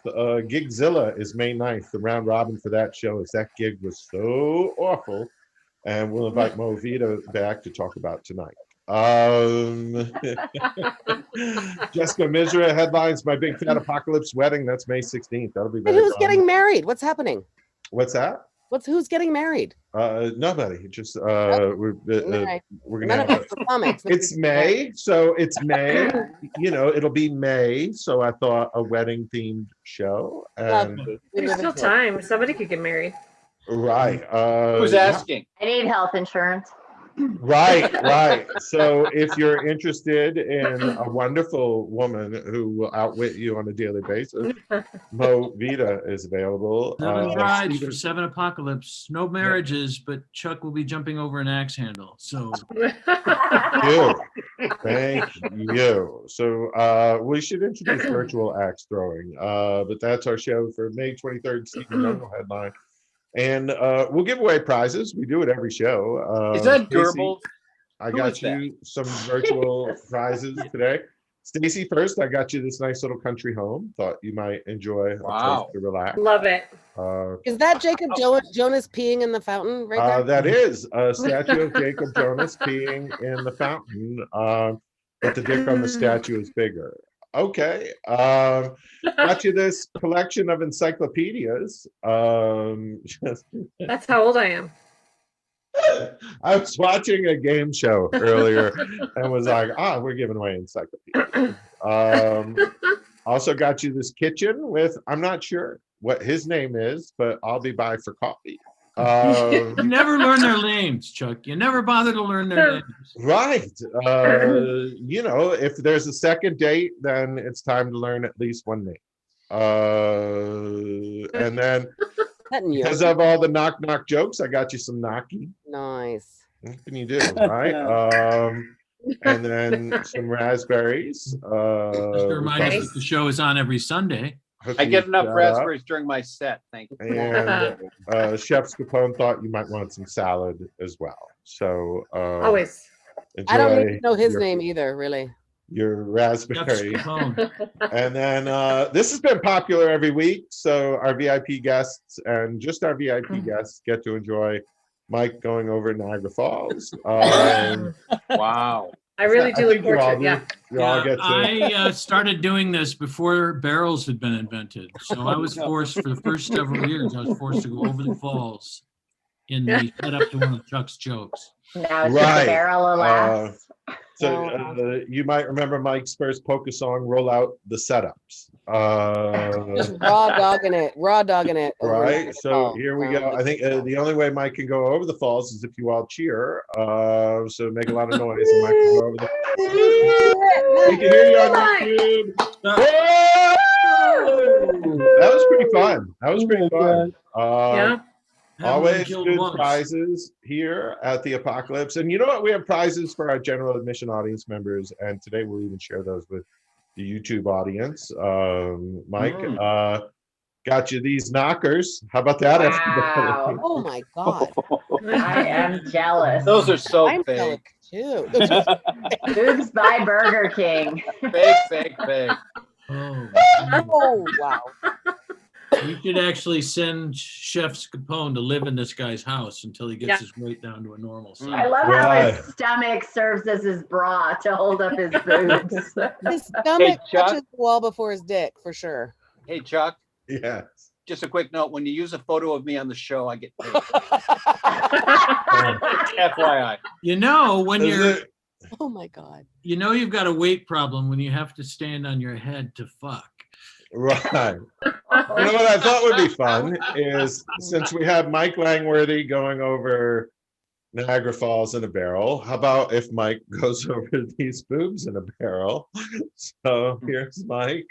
Gigzilla is May 9th. The round robin for that show is that gig was so awful. And we'll invite Mo Vita back to talk about tonight. Jessica Misra headlines My Big Fat ApocaLips Wedding. That's May 16th. That'll be And very who's fun. getting married? What's happening? What's that? Who's getting married? Nobody. Just All right. we're None gonna of have us are comics. it's May, so it's May. It'll be May. So I thought a wedding themed show. And We There's live in still time. Somebody could get married. right. Who's asking? I need health insurance. Right. So if you're interested in a wonderful woman who will outwit you on a daily basis, Mo Vita is available. 7 brides for Stephen- 7 apocalypse. No marriages, but Chuck will be jumping over an axe handle. So Thank you. So we should introduce virtual axe throwing. But that's our show for May 23rd, Stephen Young headline. And we'll give away prizes. We do it every show. Is that Stacey, Goebbels? I Who got is that? you some virtual prizes today. Stacy, first, I got you this nice little country home. Thought you might enjoy a Wow. place to relax. Love it. Is that Jacob Jonas peeing in the fountain right there? That is a statue of Jacob Jonas peeing in the fountain, but the dick on the statue is bigger. Okay. Got you this collection of encyclopedias. That's how old I am. I was watching a game show earlier and was like, we're giving away encyclopedias. Also got you this kitchen with, I'm not sure what his name is, but I'll be by for coffee. you never learn their names, Chuck. You never bother to learn their names. Right. If there's a second date, then it's time to learn at least one name. And then That in because yours. of all the knock knock jokes, I got you some knocky. Nice. What can you do, right? And then some raspberries. Just to remind us that the show is on every Sunday. I get enough raspberries during my set. Thank you. And Chef Scapone thought you might want some salad as well. So Always. I don't need to know his name either, really. Your raspberry. And then this has been popular every week. So our VIP guests and just our VIP guests get to enjoy Mike going over Niagara Falls. Wow. I really do look forward to it. Yeah, I started doing this before barrels had been invented. So I was forced for the first several years, I was forced to go over the falls in the setup to one of Chuck's jokes. Now it's just a barrel of laughs. So you might remember Mike's first polka song, Roll Out the Setups. Just raw dogging it. Right. So here we go. I think the only way Mike can go over the falls is if you all cheer. So make a lot of noise and Mike can go over the We can hear you on YouTube. That was pretty fun. Yeah. Always good prizes here at the ApocaLips. And you know what? We have prizes for our general admission audience members. And today we'll even share those with the YouTube audience. Mike, got you these knockers. How about that? Wow. Oh my God. I am jealous. Those are so I'm fake. too. Boobs by Burger King. Fake. Oh, wow. We should actually send Chef Scapone to live in this guy's house until he gets his weight down to a normal size. I love how his stomach serves as his bra to hold up his boobs. His stomach touches the wall before his dick, for sure. Hey, Chuck. Yeah. Just a quick note. When you use a photo of me on the show, I get paid. FYI. You know, when you're... Oh, my God. You know you've got a weight problem when you have to stand on your head to fuck. Right. You know what I thought would be fun is since we have Mike Langworthy going over Niagara Falls in a barrel, how about if Mike goes over these boobs in a barrel? So here's Mike.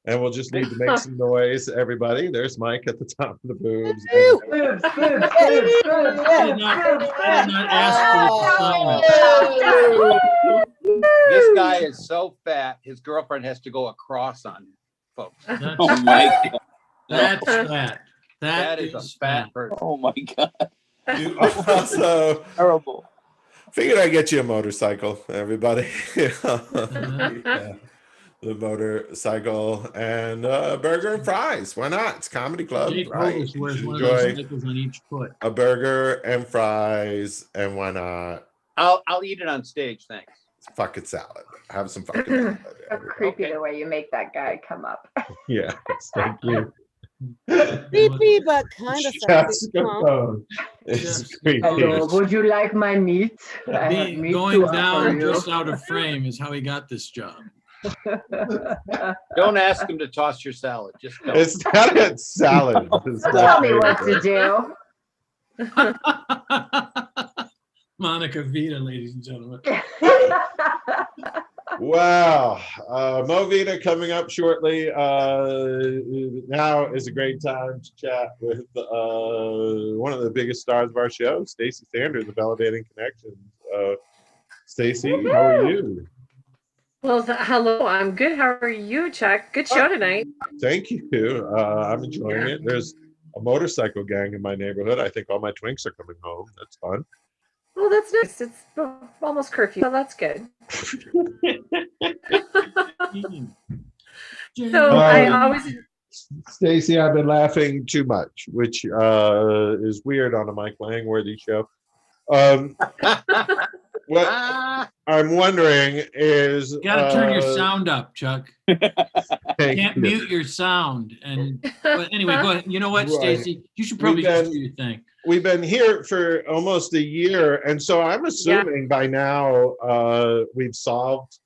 And we'll just need to make some noise, everybody. There's Mike at the top of the boobs. Boobs. I did not ask for the This guy is so fat, his girlfriend has to go across on him, folks. Oh my God. That's fat. That is a fat person. Oh my God. You also Terrible. figured I'd get you a motorcycle, everybody. Yeah. The motorcycle and burger and fries. Why not? It's comedy club, right? You should enjoy on each foot. a burger and fries, and why not? I'll eat it on stage, thanks. Fucking salad. Have some fucking salad. So creepy the way you make that guy come up. Yeah, thank you. Creepy, but kind of sexy. It's creepy. Hello, would you like my meat? I have meat Going to offer down you. just out of frame is how he got this job. Don't ask him to toss your salad. Just go. It's not a salad. Tell me what to do. Monica Vita, ladies and gentlemen. Wow. Mo Vita coming up shortly. Now is a great time to chat with one of the biggest stars of our show, Stacey Sanders of Validating Connections. Stacey, how are you? Well, hello. I'm good. How are you, Chuck? Good show tonight. Thank you. I'm enjoying it. There's a motorcycle gang in my neighborhood. I think all my twinks are coming home. That's fun. Well, that's nice. It's almost curfew, so that's good. So I always... Stacey, I've been laughing too much, which is weird on a Mike Langworthy show. What I'm wondering is You gotta turn your sound up, Chuck. You thank can't you. mute your sound. But anyway, go ahead. You know what, Right. Stacey? You should probably just do your thing. We've been here for almost a year, and so I'm assuming by now we've solved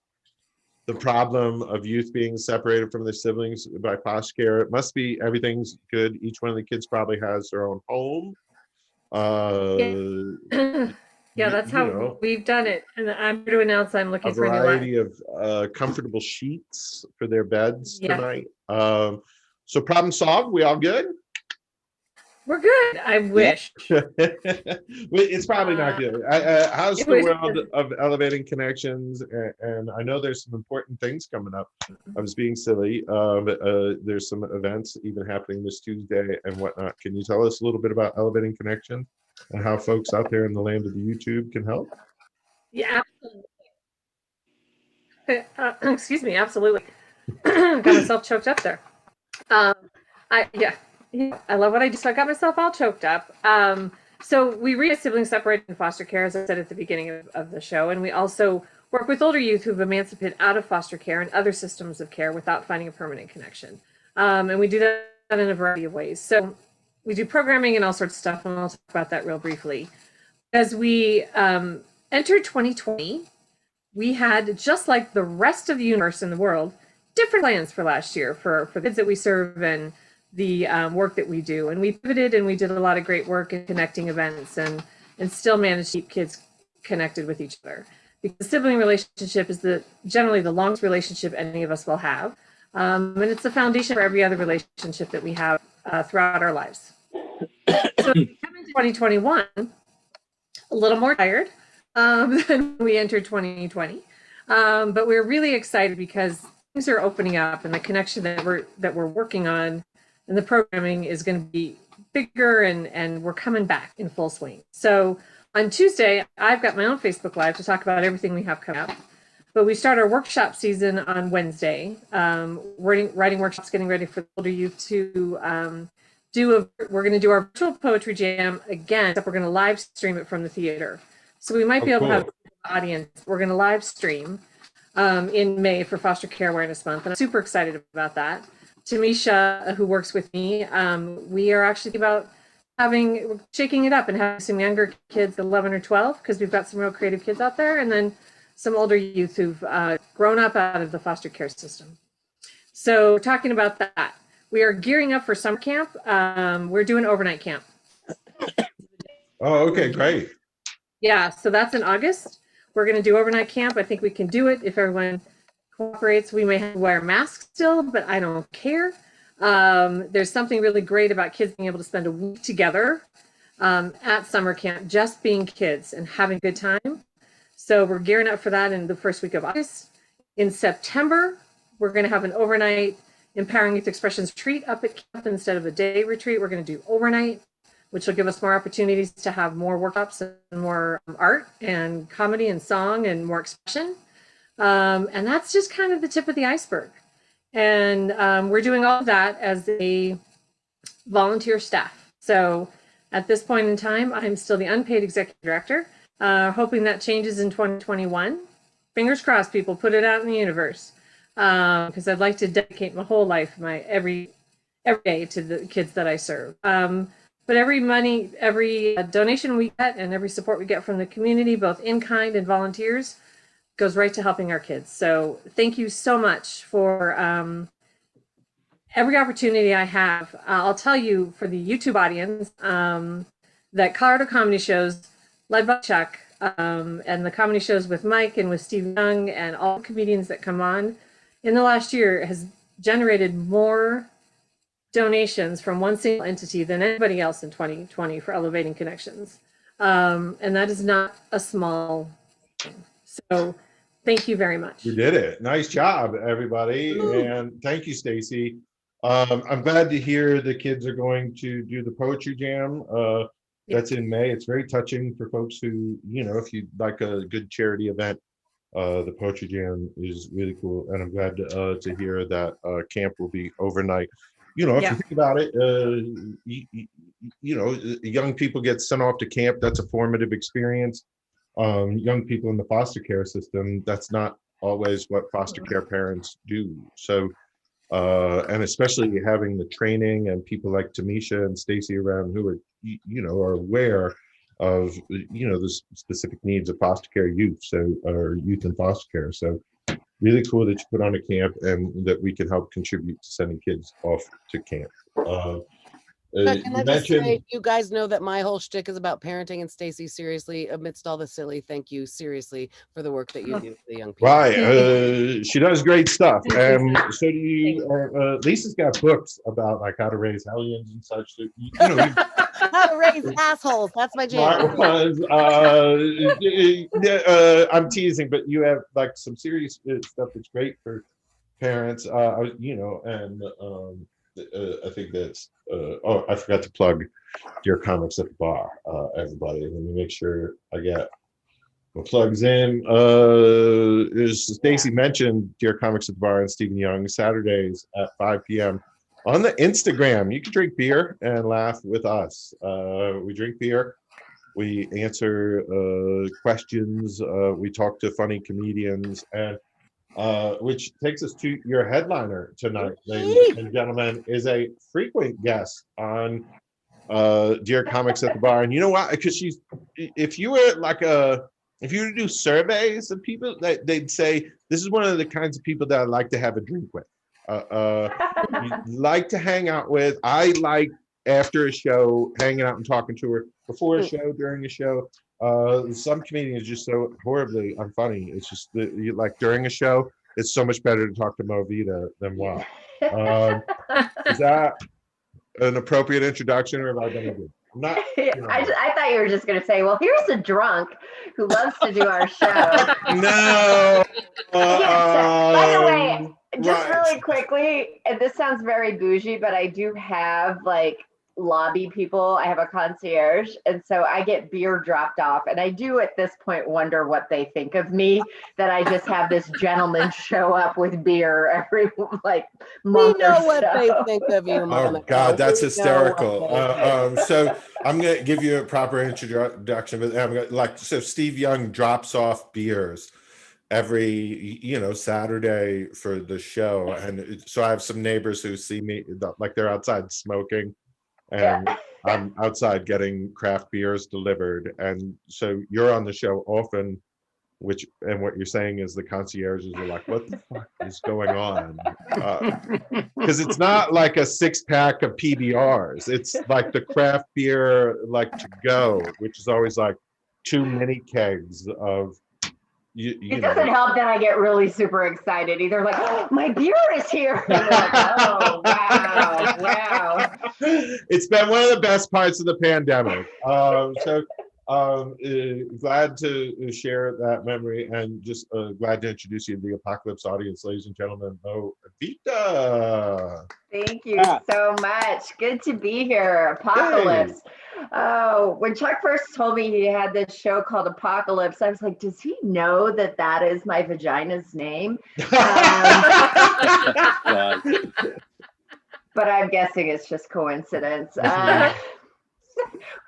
the problem of youth being separated from their siblings by foster care. It must be everything's good. Each one of the kids probably has their own home. Yeah, that's how we've done it. And I'm here to announce I'm looking a for a new variety of comfortable sheets for their beds tonight. So problem solved. We all good? We're good. I wish. It's probably not good. How's It the was- world of elevating connections? And I know there's some important things coming up. I was being silly. There's some events even happening this Tuesday and whatnot. Can you tell us a little bit about elevating connections and how folks out there in the land of the YouTube can help? Yeah, absolutely. Excuse me, absolutely. Got myself choked up there. Yeah, I love what I do. So I got myself all choked up. So we read siblings separated in foster care, as I said at the beginning of the show, and we also work with older youth who've emancipated out of foster care and other systems of care without finding a permanent connection. And we do that in a variety of ways. So we do programming and all sorts of stuff, and I'll talk about that real briefly. As we entered 2020, we had, just like the rest of the universe in the world, different plans for last year for the kids that we serve and the work that we do. And we pivoted and we did a lot of great work in connecting events and still managed to keep kids connected with each other. Because the sibling relationship is generally the longest relationship any of us will have. And it's the foundation for every other relationship that we have throughout our lives. So we come into 2021 a little more tired than we entered 2020. But we're really excited because things are opening up and the connection that we're working on and the programming is going to be bigger and we're coming back in full swing. So on Tuesday, I've got my own Facebook Live to talk about everything we have coming up. But we start our workshop season on Wednesday, writing workshops, getting ready for the older youth to we're going to do our virtual poetry jam again, except we're going to live stream it from the theater. So we might be able to have an audience. We're going to live stream in May for Foster Care Awareness Month. And I'm super excited about that. Tamisha, who works with me, we are actually about shaking it up and having some younger kids, 11 or 12, because we've got some real creative kids out there, and then some older youth who've grown up out of the foster care system. So talking about that, we are gearing up for summer camp. We're doing overnight camp. Oh, okay, great. Yeah, so that's in August. We're going to do overnight camp. I think we can do it if everyone cooperates. We may have to wear masks still, but I don't care. There's something really great about kids being able to spend a week together at summer camp, just being kids and having a good time. So we're gearing up for that in the first week of August. In September, we're going to have an overnight Empowering Youth Expressions retreat up at camp. Instead of a day retreat, we're going to do overnight, which will give us more opportunities to have more workshops and more art and comedy and song and more expression. And that's just kind of the tip of the iceberg. And we're doing all of that as a volunteer staff. So at this point in time, I'm still the unpaid executive director, hoping that changes in 2021. Fingers crossed, people, put it out in the universe. Because I'd like to dedicate my whole life, every day to the kids that I serve. But every donation we get and every support we get from the community, both in kind and volunteers, goes right to helping our kids. So thank you so much for every opportunity I have. I'll tell you, for the YouTube audience, that Colorado comedy shows led by Chuck and the comedy shows with Mike and with Steve Young and all the comedians that come on in the last year has generated more donations from one single entity than anybody else in 2020 for Elevating Connections. And that is not a small thing. So thank you very much. You did it. Nice job, everybody. And thank you, Stacy. I'm glad to hear the kids are going to do the poetry jam. That's in May. It's very touching for folks who, if you'd like a good charity event, the poetry jam is really cool. And I'm glad to hear that camp will be overnight. If you think about it, young people get sent off to camp. That's a formative experience. Young people in the foster care system, that's not always what foster care parents do. So, and especially having the training and people like Tamisha and Stacy around who are, are aware of, the specific needs of foster care youth, or youth in foster care. So really cool that you put on a camp and that we can help contribute to sending kids off to camp. But can you I just mentioned say, you guys know that my whole shtick is about parenting, and Stacy, seriously, amidst all the silly, thank you, seriously, for the work that you do for the young people. right. She does great stuff. Thank you. So do you. Lisa's got books about like how to raise hellions and such. So, you know, How to raise assholes. That's my jam. was, I'm teasing, but you have like some serious stuff that's great for parents. You know, and I think that's. Oh, I forgot to plug your comics at the bar, everybody. Let me make sure I get my plugs in. As Stacy mentioned, Dear Comics at the Bar and Stephen Young, Saturdays at 5 p.m. on the Instagram. You can drink beer and laugh with us. We drink beer. We answer questions. We talk to funny comedians, and which takes us to your headliner tonight, ladies and gentlemen, is a frequent guest on Dear Comics at the Bar. And you know what? Because if you were to do surveys of people, they'd say this is one of the kinds of people that I like to have a drink with. Like to hang out with. I like after a show hanging out and talking to her before a show, during a show. Some comedians just so horribly unfunny. It's just like during a show, it's so much better to talk to Movita than what. Is that an appropriate introduction, or have I done good? I'm not. I thought you were just going to say, well, here's a drunk who loves to do our show. No. By the way, just right. really quickly, and this sounds very bougie, but I do have like lobby people. I have a concierge, and so I get beer dropped off, and I do at this point wonder what they think of me, that I just have this gentleman show up with beer every like month. We know or what so. they think of you, Monica. Oh God, that's We know hysterical. what they think. So I'm gonna give you a proper introduction, but I'm gonna so Steve Young drops off beers every Saturday for the show, and so I have some neighbors who see me like they're outside smoking, and I'm outside getting craft beers delivered, and so you're on the show often. And what you're saying is the concierges are like, what the fuck is going on? Because it's not like a 6-pack of PBRs. It's like the craft beer, like to go, which is always like 2 mini kegs of, It doesn't help that I get really super excited. Either like, oh, my beer is here. Like, oh, wow. It's been one of the best parts of the pandemic. Glad to share that memory, and just glad to introduce you to the ApocaLips audience, ladies and gentlemen. Movita. Thank you so much. Good to be here. ApocaLips. Oh, when Chuck first told me he had this show called ApocaLips, I was like, does he know that that is my vagina's name? But I'm guessing it's just coincidence.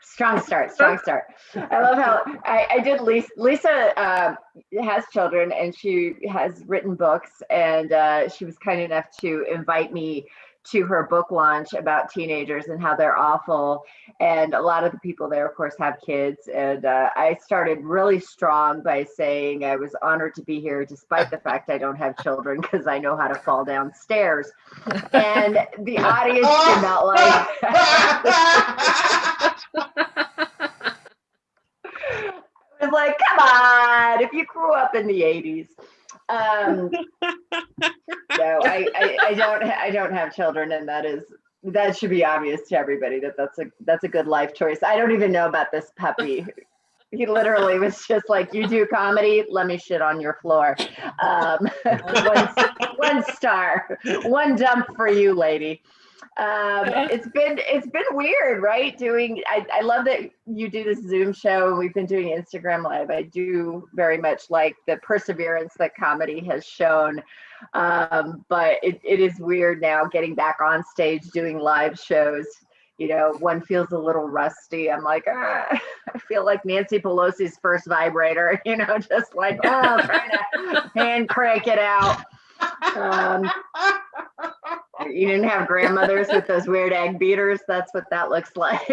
Strong start. I love how I did. Lisa has children, and she has written books, and she was kind enough to invite me to her book launch about teenagers and how they're awful. And a lot of the people there, of course, have kids. And I started really strong by saying I was honored to be here, despite the fact I don't have children, because I know how to fall downstairs. And the audience did not like that. I was like, come on, if you grew up in the 80s. No, I don't have children, and that should be obvious to everybody that's a good life choice. I don't even know about this puppy. He literally was just like, you do comedy, let me shit on your floor. 1 star, 1 dump for you, lady. It's been weird, right? I love that you do this Zoom show. We've been doing Instagram Live. I do very much like the perseverance that comedy has shown. But it is weird now getting back on stage doing live shows. One feels a little rusty. I'm like, I feel like Nancy Pelosi's first vibrator, just like, trying to hand crank it out. You didn't have grandmothers with those weird egg beaters. That's what that looks like.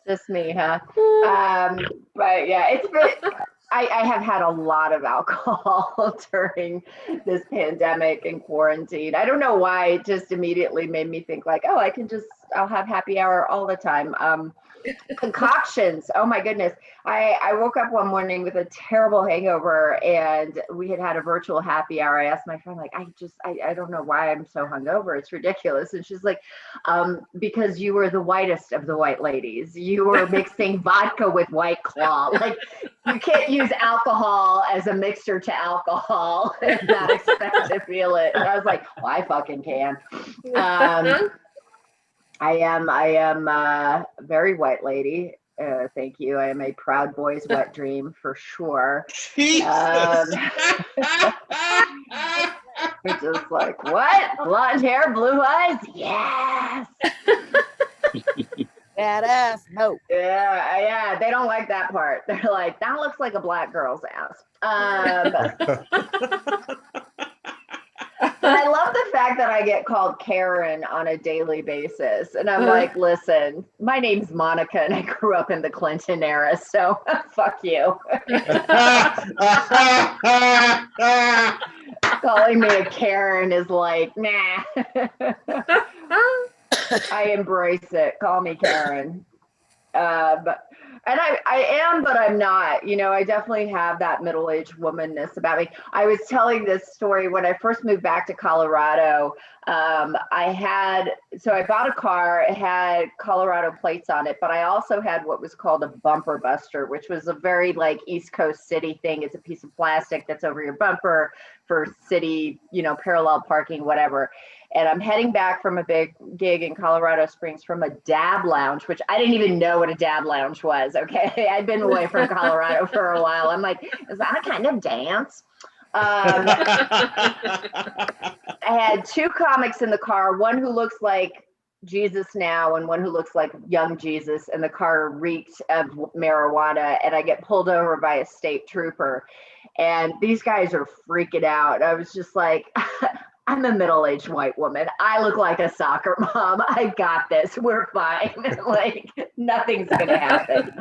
Just me, huh? But yeah, I have had a lot of alcohol during this pandemic and quarantine. I don't know why it just immediately made me think like, oh, I'll have happy hour all the time. Concoctions. Oh my goodness. I woke up one morning with a terrible hangover and we had a virtual happy hour. I asked my friend, like, I don't know why I'm so hungover. It's ridiculous. And she's like, because you were the whitest of the white ladies. You were mixing vodka with White Claw. Like, you can't use alcohol as a mixer to alcohol and not expect to feel it. And I was like, well, I fucking can. I am a very white lady. Thank you. I am a proud boy's wet dream for sure. Jesus. It's just like, what? Blonde hair, blue eyes? Yes. Badass. No. Yeah. They don't like that part. They're like, that looks like a black girl's ass. But I love the fact that I get called Karen on a daily basis. And I'm like, listen, my name's Monica and I grew up in the Clinton era, so fuck you. Calling me a Karen is like, nah. I embrace it. Call me Karen. And I am, but I'm not. You know, I definitely have that middle-aged womanness about me. I was telling this story when I first moved back to Colorado. I bought a car, it had Colorado plates on it, but I also had what was called a bumper buster, which was a very like East Coast city thing. It's a piece of plastic that's over your bumper for city, you know, parallel parking, whatever. And I'm heading back from a big gig in Colorado Springs from a dab lounge, which I didn't even know what a dab lounge was. Okay. I'd been away from Colorado for a while. I'm like, is that a kind of dance? I had two comics in the car, one who looks like Jesus now and one who looks like young Jesus, and the car reeked of marijuana, and I get pulled over by a state trooper and these guys are freaking out. I was just like, I'm a middle-aged white woman. I look like a soccer mom. I got this. We're fine. Like, nothing's going to happen.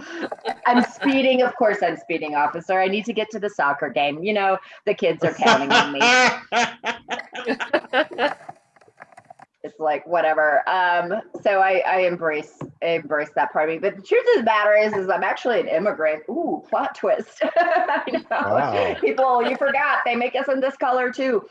I'm speeding. Of course, I'm speeding, officer. I need to get to the soccer game. You know, the kids are counting on me. It's like, whatever. So I embrace that part of me. But the truth of the matter is I'm actually an immigrant. Ooh, plot twist. I know. Wow. People, you forgot, they make us in this color too.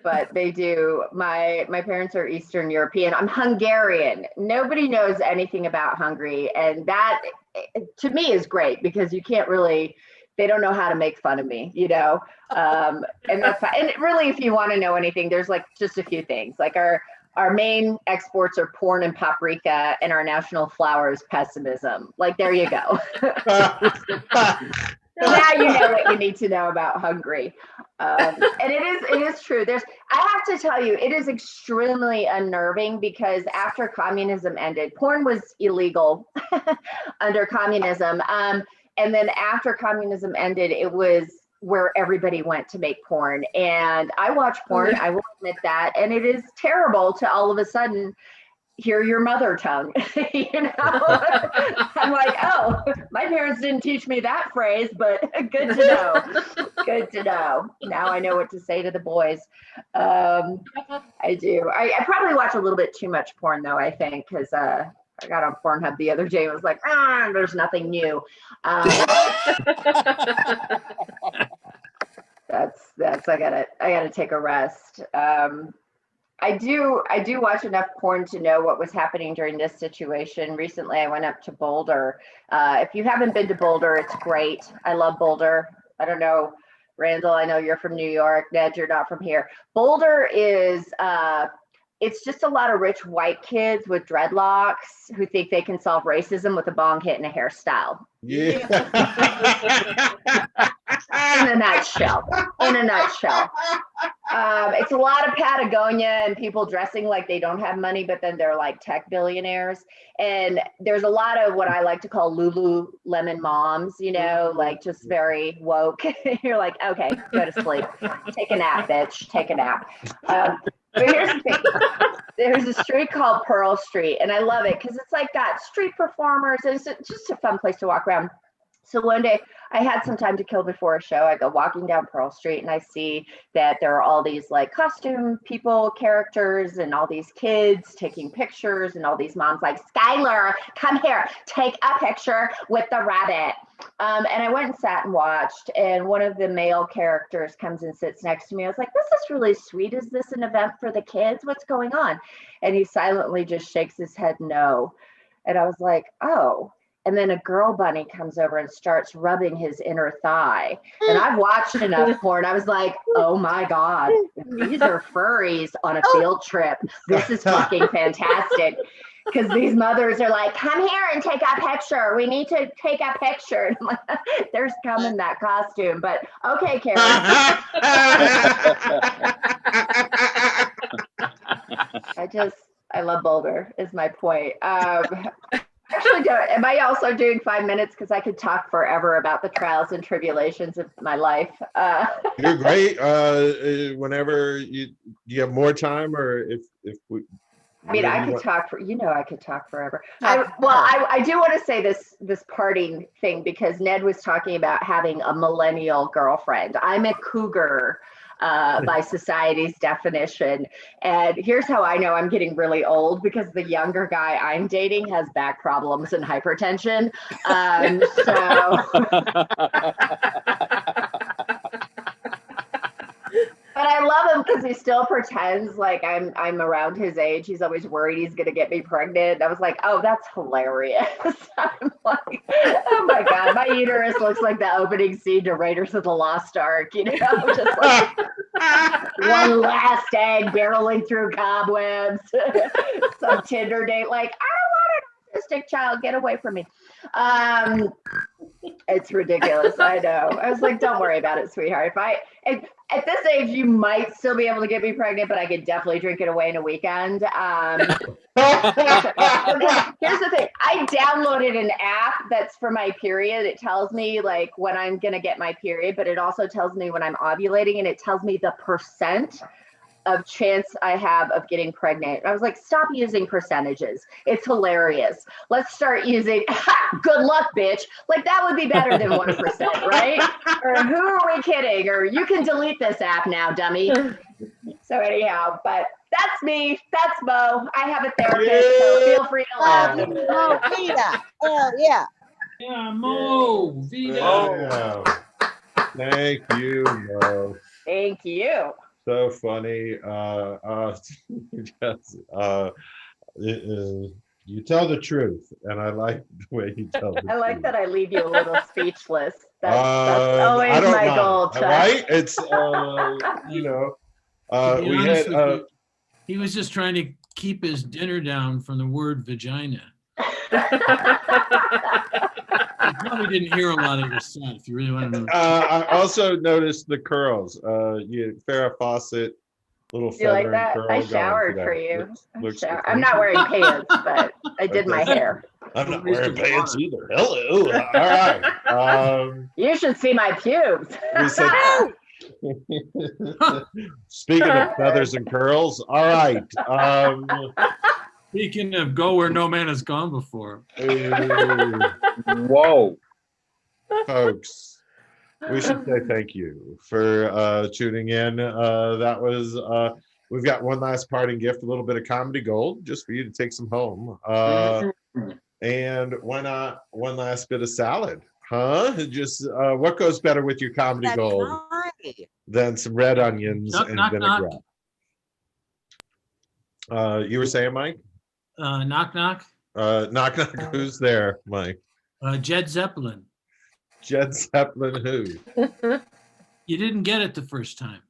But they do. My parents are Eastern European. I'm Hungarian. Nobody knows anything about Hungary. And that, to me, is great because you can't really, they don't know how to make fun of me, you know? And that's fine. And really, if you want to know anything, there's like just a few things. Like our main exports are porn and paprika, and our national flower is pessimism. Like, there you go. Now you know what you need to know about Hungary. And it is true. I have to tell you, it is extremely unnerving because after communism ended, porn was illegal under communism. And then after communism ended, it was where everybody went to make porn. And I watch porn, I will admit that. And it is terrible to all of a sudden hear your mother tongue. You know, I'm like, oh, my parents didn't teach me that phrase, but good to know. Good to know. Now I know what to say to the boys. I do. I probably watch a little bit too much porn though, I think, because I got on Pornhub the other day and was like, there's nothing new. That's I gotta take a rest. I do watch enough porn to know what was happening during this situation. Recently, I went up to Boulder. If you haven't been to Boulder, it's great. I love Boulder. I don't know, Randall, I know you're from New York. Ned, you're not from here. Boulder is, it's just a lot of rich white kids with dreadlocks who think they can solve racism with a bong hit and a hairstyle. Yeah. In a nutshell. It's a lot of Patagonia and people dressing like they don't have money, but then they're like tech billionaires. And there's a lot of what I like to call Lululemon moms, you know, like just very woke. You're like, okay, go to sleep. Take a nap, bitch. Take a nap. But here's the thing. there's a street called Pearl Street, and I love it because it's like got street performers. And it's just a fun place to walk around. So one day I had some time to kill before a show. I go walking down Pearl Street and I see that there are all these like costume people, characters, and all these kids taking pictures, and all these moms like, Skylar, come here, take a picture with the rabbit. And I went and sat and watched, and one of the male characters comes and sits next to me. I was like, this is really sweet. Is this an event for the kids? What's going on? And he silently just shakes his head no. And I was like, oh. And then a girl bunny comes over and starts rubbing his inner thigh. And I've watched enough porn. I was like, oh my God, these are furries on a field trip. This is fucking fantastic. Because these mothers are like, come here and take a picture. We need to take a picture. And I'm like, there's cum in that costume. But okay, Karen. I love Boulder is my point. Actually, am I also doing 5 minutes? Because I could talk forever about the trials and tribulations of my life. You're great. Whenever you have more time, or if we. I mean, I could talk I could talk forever. I do want to say this parting thing, because Ned was talking about having a millennial girlfriend. I'm a cougar by society's definition. And here's how I know I'm getting really old, because the younger guy I'm dating has back problems and hypertension. But I love him because he still pretends like I'm around his age. He's always worried he's gonna get me pregnant. And I was like, oh, that's hilarious. I'm like, oh my God, my uterus looks like the opening scene to Raiders of the Lost Ark, just like one last egg barreling through cobwebs. Some Tinder date, like, I don't want an autistic child, get away from me. It's ridiculous. I know. I was like, don't worry about it, sweetheart. At this age, you might still be able to get me pregnant, but I could definitely drink it away in a weekend. Here's the thing. I downloaded an app that's for my period. It tells me like when I'm going to get my period, but it also tells me when I'm ovulating, and it tells me the percent of chance I have of getting pregnant. I was like, stop using percentages. It's hilarious. Let's start using, good luck, bitch. Like that would be better than 1%, right? Or who are we kidding? Or you can delete this app now, dummy. So anyhow, but that's me. That's Mo. I have a therapist, so feel free to laugh. Oh, Vita. Hell yeah. Yeah, Mo, Vita. Yeah. Thank you, Mo. Thank you. So funny. You tell the truth, and I like the way you tell the truth. I like that I leave you a little speechless. That's always my goal, Chuck. Right? It's we had. He was just trying to keep his dinner down from the word vagina. You probably didn't hear a lot of your set, if you really want to know. I also noticed the curls. Farrah Fawcett, little feather like that? curl. I showered for you. Looks I'm not wearing pants, but I did my hair. I'm not wearing pants either. Hello. All right. You should see my pubes. We said, speaking of feathers and curls, all right. Speaking of go where no man has gone before. Whoa. Folks, we should say thank you for tuning in. That was, we've got one last parting gift, a little bit of comedy gold, just for you to take some home. And why not one last bit of salad? Huh? Just what goes better with your comedy gold than some red onions and vinaigrette? You were saying, Mike? Knock, knock. Knock, knock. Who's there, Mike? Jed Zeppelin. Jed Zeppelin who? You didn't get it the first time.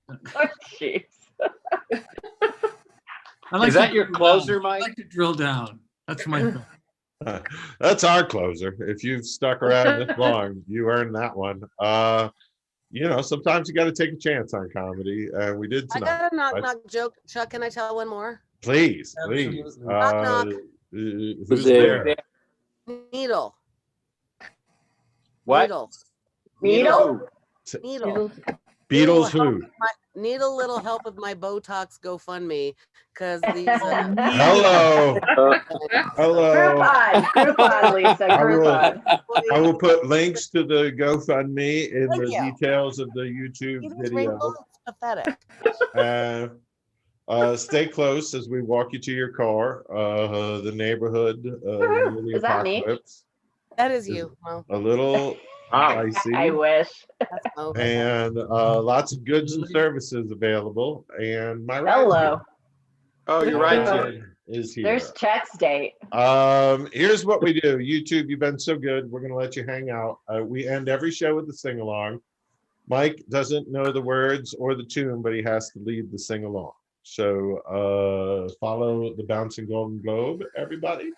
Oh, jeez. Is that your closer, Mike? I like to drill down. That's my thing. That's our closer. If you've stuck around this long, you earned that one. Sometimes you got to take a chance on comedy. We did tonight. I got a knock joke. Chuck, can I tell one more? Please. Knock, knock. Who's there? Needle. What? Needle. Needle? Needle. Beatles who? Need a little help with my Botox GoFundMe because these. Hello. Hello. Groupon, Lisa, Groupon. I will put links to the GoFundMe in Thank the you. details of the YouTube These video. wrinkles, it's pathetic. Stay close as we walk you to your car. The neighborhood Woohoo. near the Is that me? ApocaLips. That is you. Well, A little I pricey, wish. that's Mo. and lots of goods and services available. And my ride Hello. Oh, you're right. is here. There's Chet's date. Here's what we do. YouTube, you've been so good. We're gonna let you hang out. We end every show with the sing along. Mike doesn't know the words or the tune, but he has to lead the sing along. So follow the bouncing golden globe, everybody.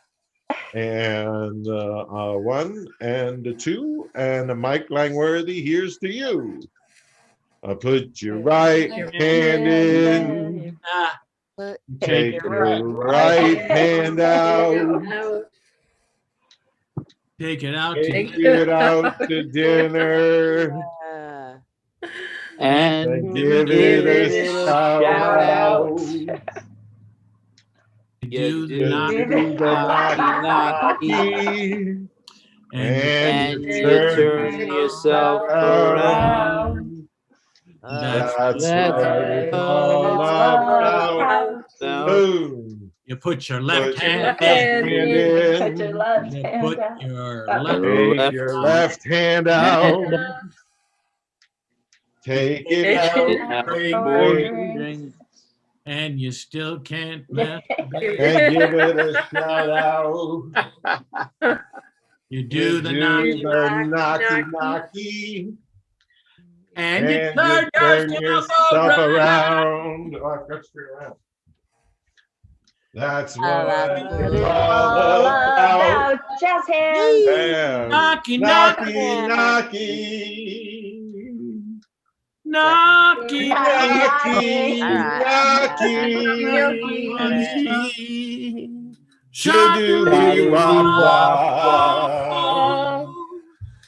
And 1 and 2 and Mike Langworthy, here's to you. Put your right hand in, take your right hand out, Take it out. take it out to dinner, and give it a shout out. Do the Do knock, the knocky, and you turn yourself around. That's That's what it's all about. Boom. You put your Put left your hand left in. hand Put your in. left You hand put out. your Take your left hand out. Take it out. Drink, and you still can't masturbate. and give it a shout out. You do the knock, knocky, and you and turn you turn yourself yourself around. around. Oh, I've got to turn around. That's what that's it's what it's all All about. about jazz hands. Bam. Knocky, Knocky, knocky. knocky, Knocky, Alright. knocky. Shadooby Shadooby wop wop.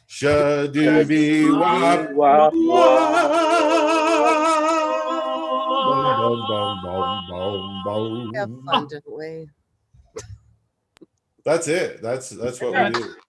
Shadooby wop wop. Bum, bum, bum, bum, bum, We have bum. fun, didn't we? That's it. That's what we do.